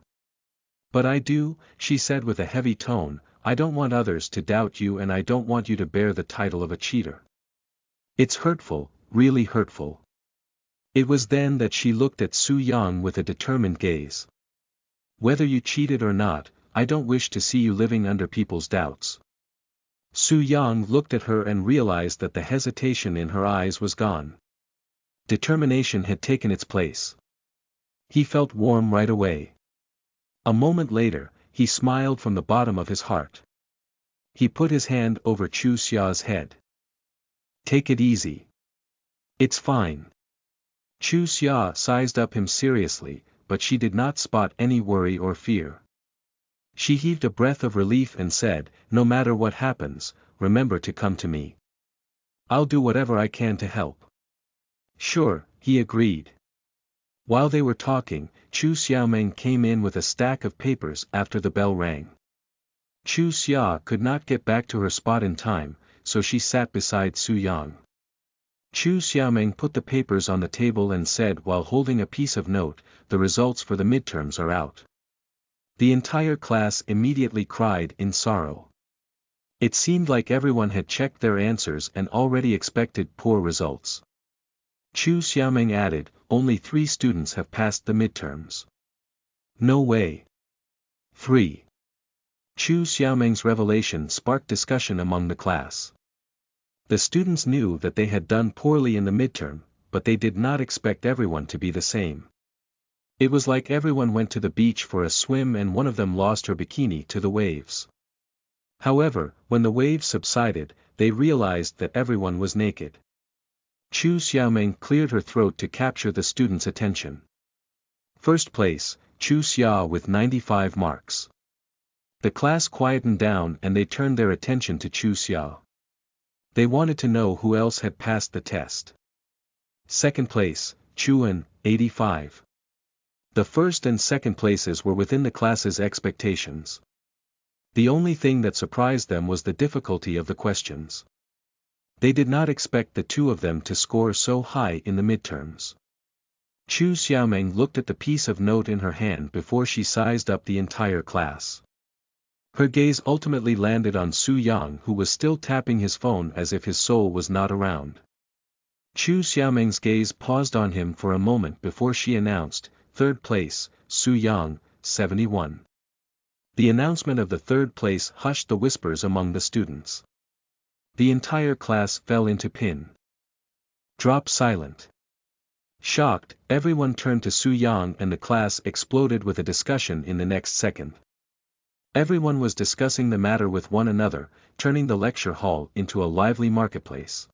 "But I do," she said with a heavy tone, "I don't want others to doubt you and I don't want you to bear the title of a cheater. It's hurtful, really hurtful." It was then that she looked at Su Yang with a determined gaze. "Whether you cheated or not, I don't wish to see you living under people's doubts." Su Yang looked at her and realized that the hesitation in her eyes was gone. Determination had taken its place. He felt warm right away. A moment later, he smiled from the bottom of his heart. He put his hand over Chu Xia's head. "Take it easy. It's fine." Chu Xia sized up him seriously, but she did not spot any worry or fear. She heaved a breath of relief and said, "No matter what happens, remember to come to me. I'll do whatever I can to help." "Sure," he agreed. While they were talking, Chu Xiaoming came in with a stack of papers after the bell rang. Chu Xia could not get back to her spot in time, so she sat beside Su Yang. Chu Xiaoming put the papers on the table and said while holding a piece of note, "The results for the midterms are out." The entire class immediately cried in sorrow. It seemed like everyone had checked their answers and already expected poor results. Chu Xiaoming added, "Only 3 students have passed the midterms." "No way." 3. Chu Xiaoming's revelation sparked discussion among the class. The students knew that they had done poorly in the midterm, but they did not expect everyone to be the same. It was like everyone went to the beach for a swim and one of them lost her bikini to the waves. However, when the waves subsided, they realized that everyone was naked. Chu Xiaoming cleared her throat to capture the students' attention. First place, Chu Xia with 95 marks. The class quietened down and they turned their attention to Chu Xia. They wanted to know who else had passed the test. Second place, Chu En, 85. The first and second places were within the class's expectations. The only thing that surprised them was the difficulty of the questions. They did not expect the two of them to score so high in the midterms. Chu Xiaoming looked at the piece of note in her hand before she sized up the entire class. Her gaze ultimately landed on Su Yang, who was still tapping his phone as if his soul was not around. Chu Xiaoming's gaze paused on him for a moment before she announced, third place, Su Yang, 71. The announcement of the third place hushed the whispers among the students. The entire class fell into pin drop silent. Shocked, everyone turned to Su Yang and the class exploded with a discussion in the next second. Everyone was discussing the matter with one another, turning the lecture hall into a lively marketplace.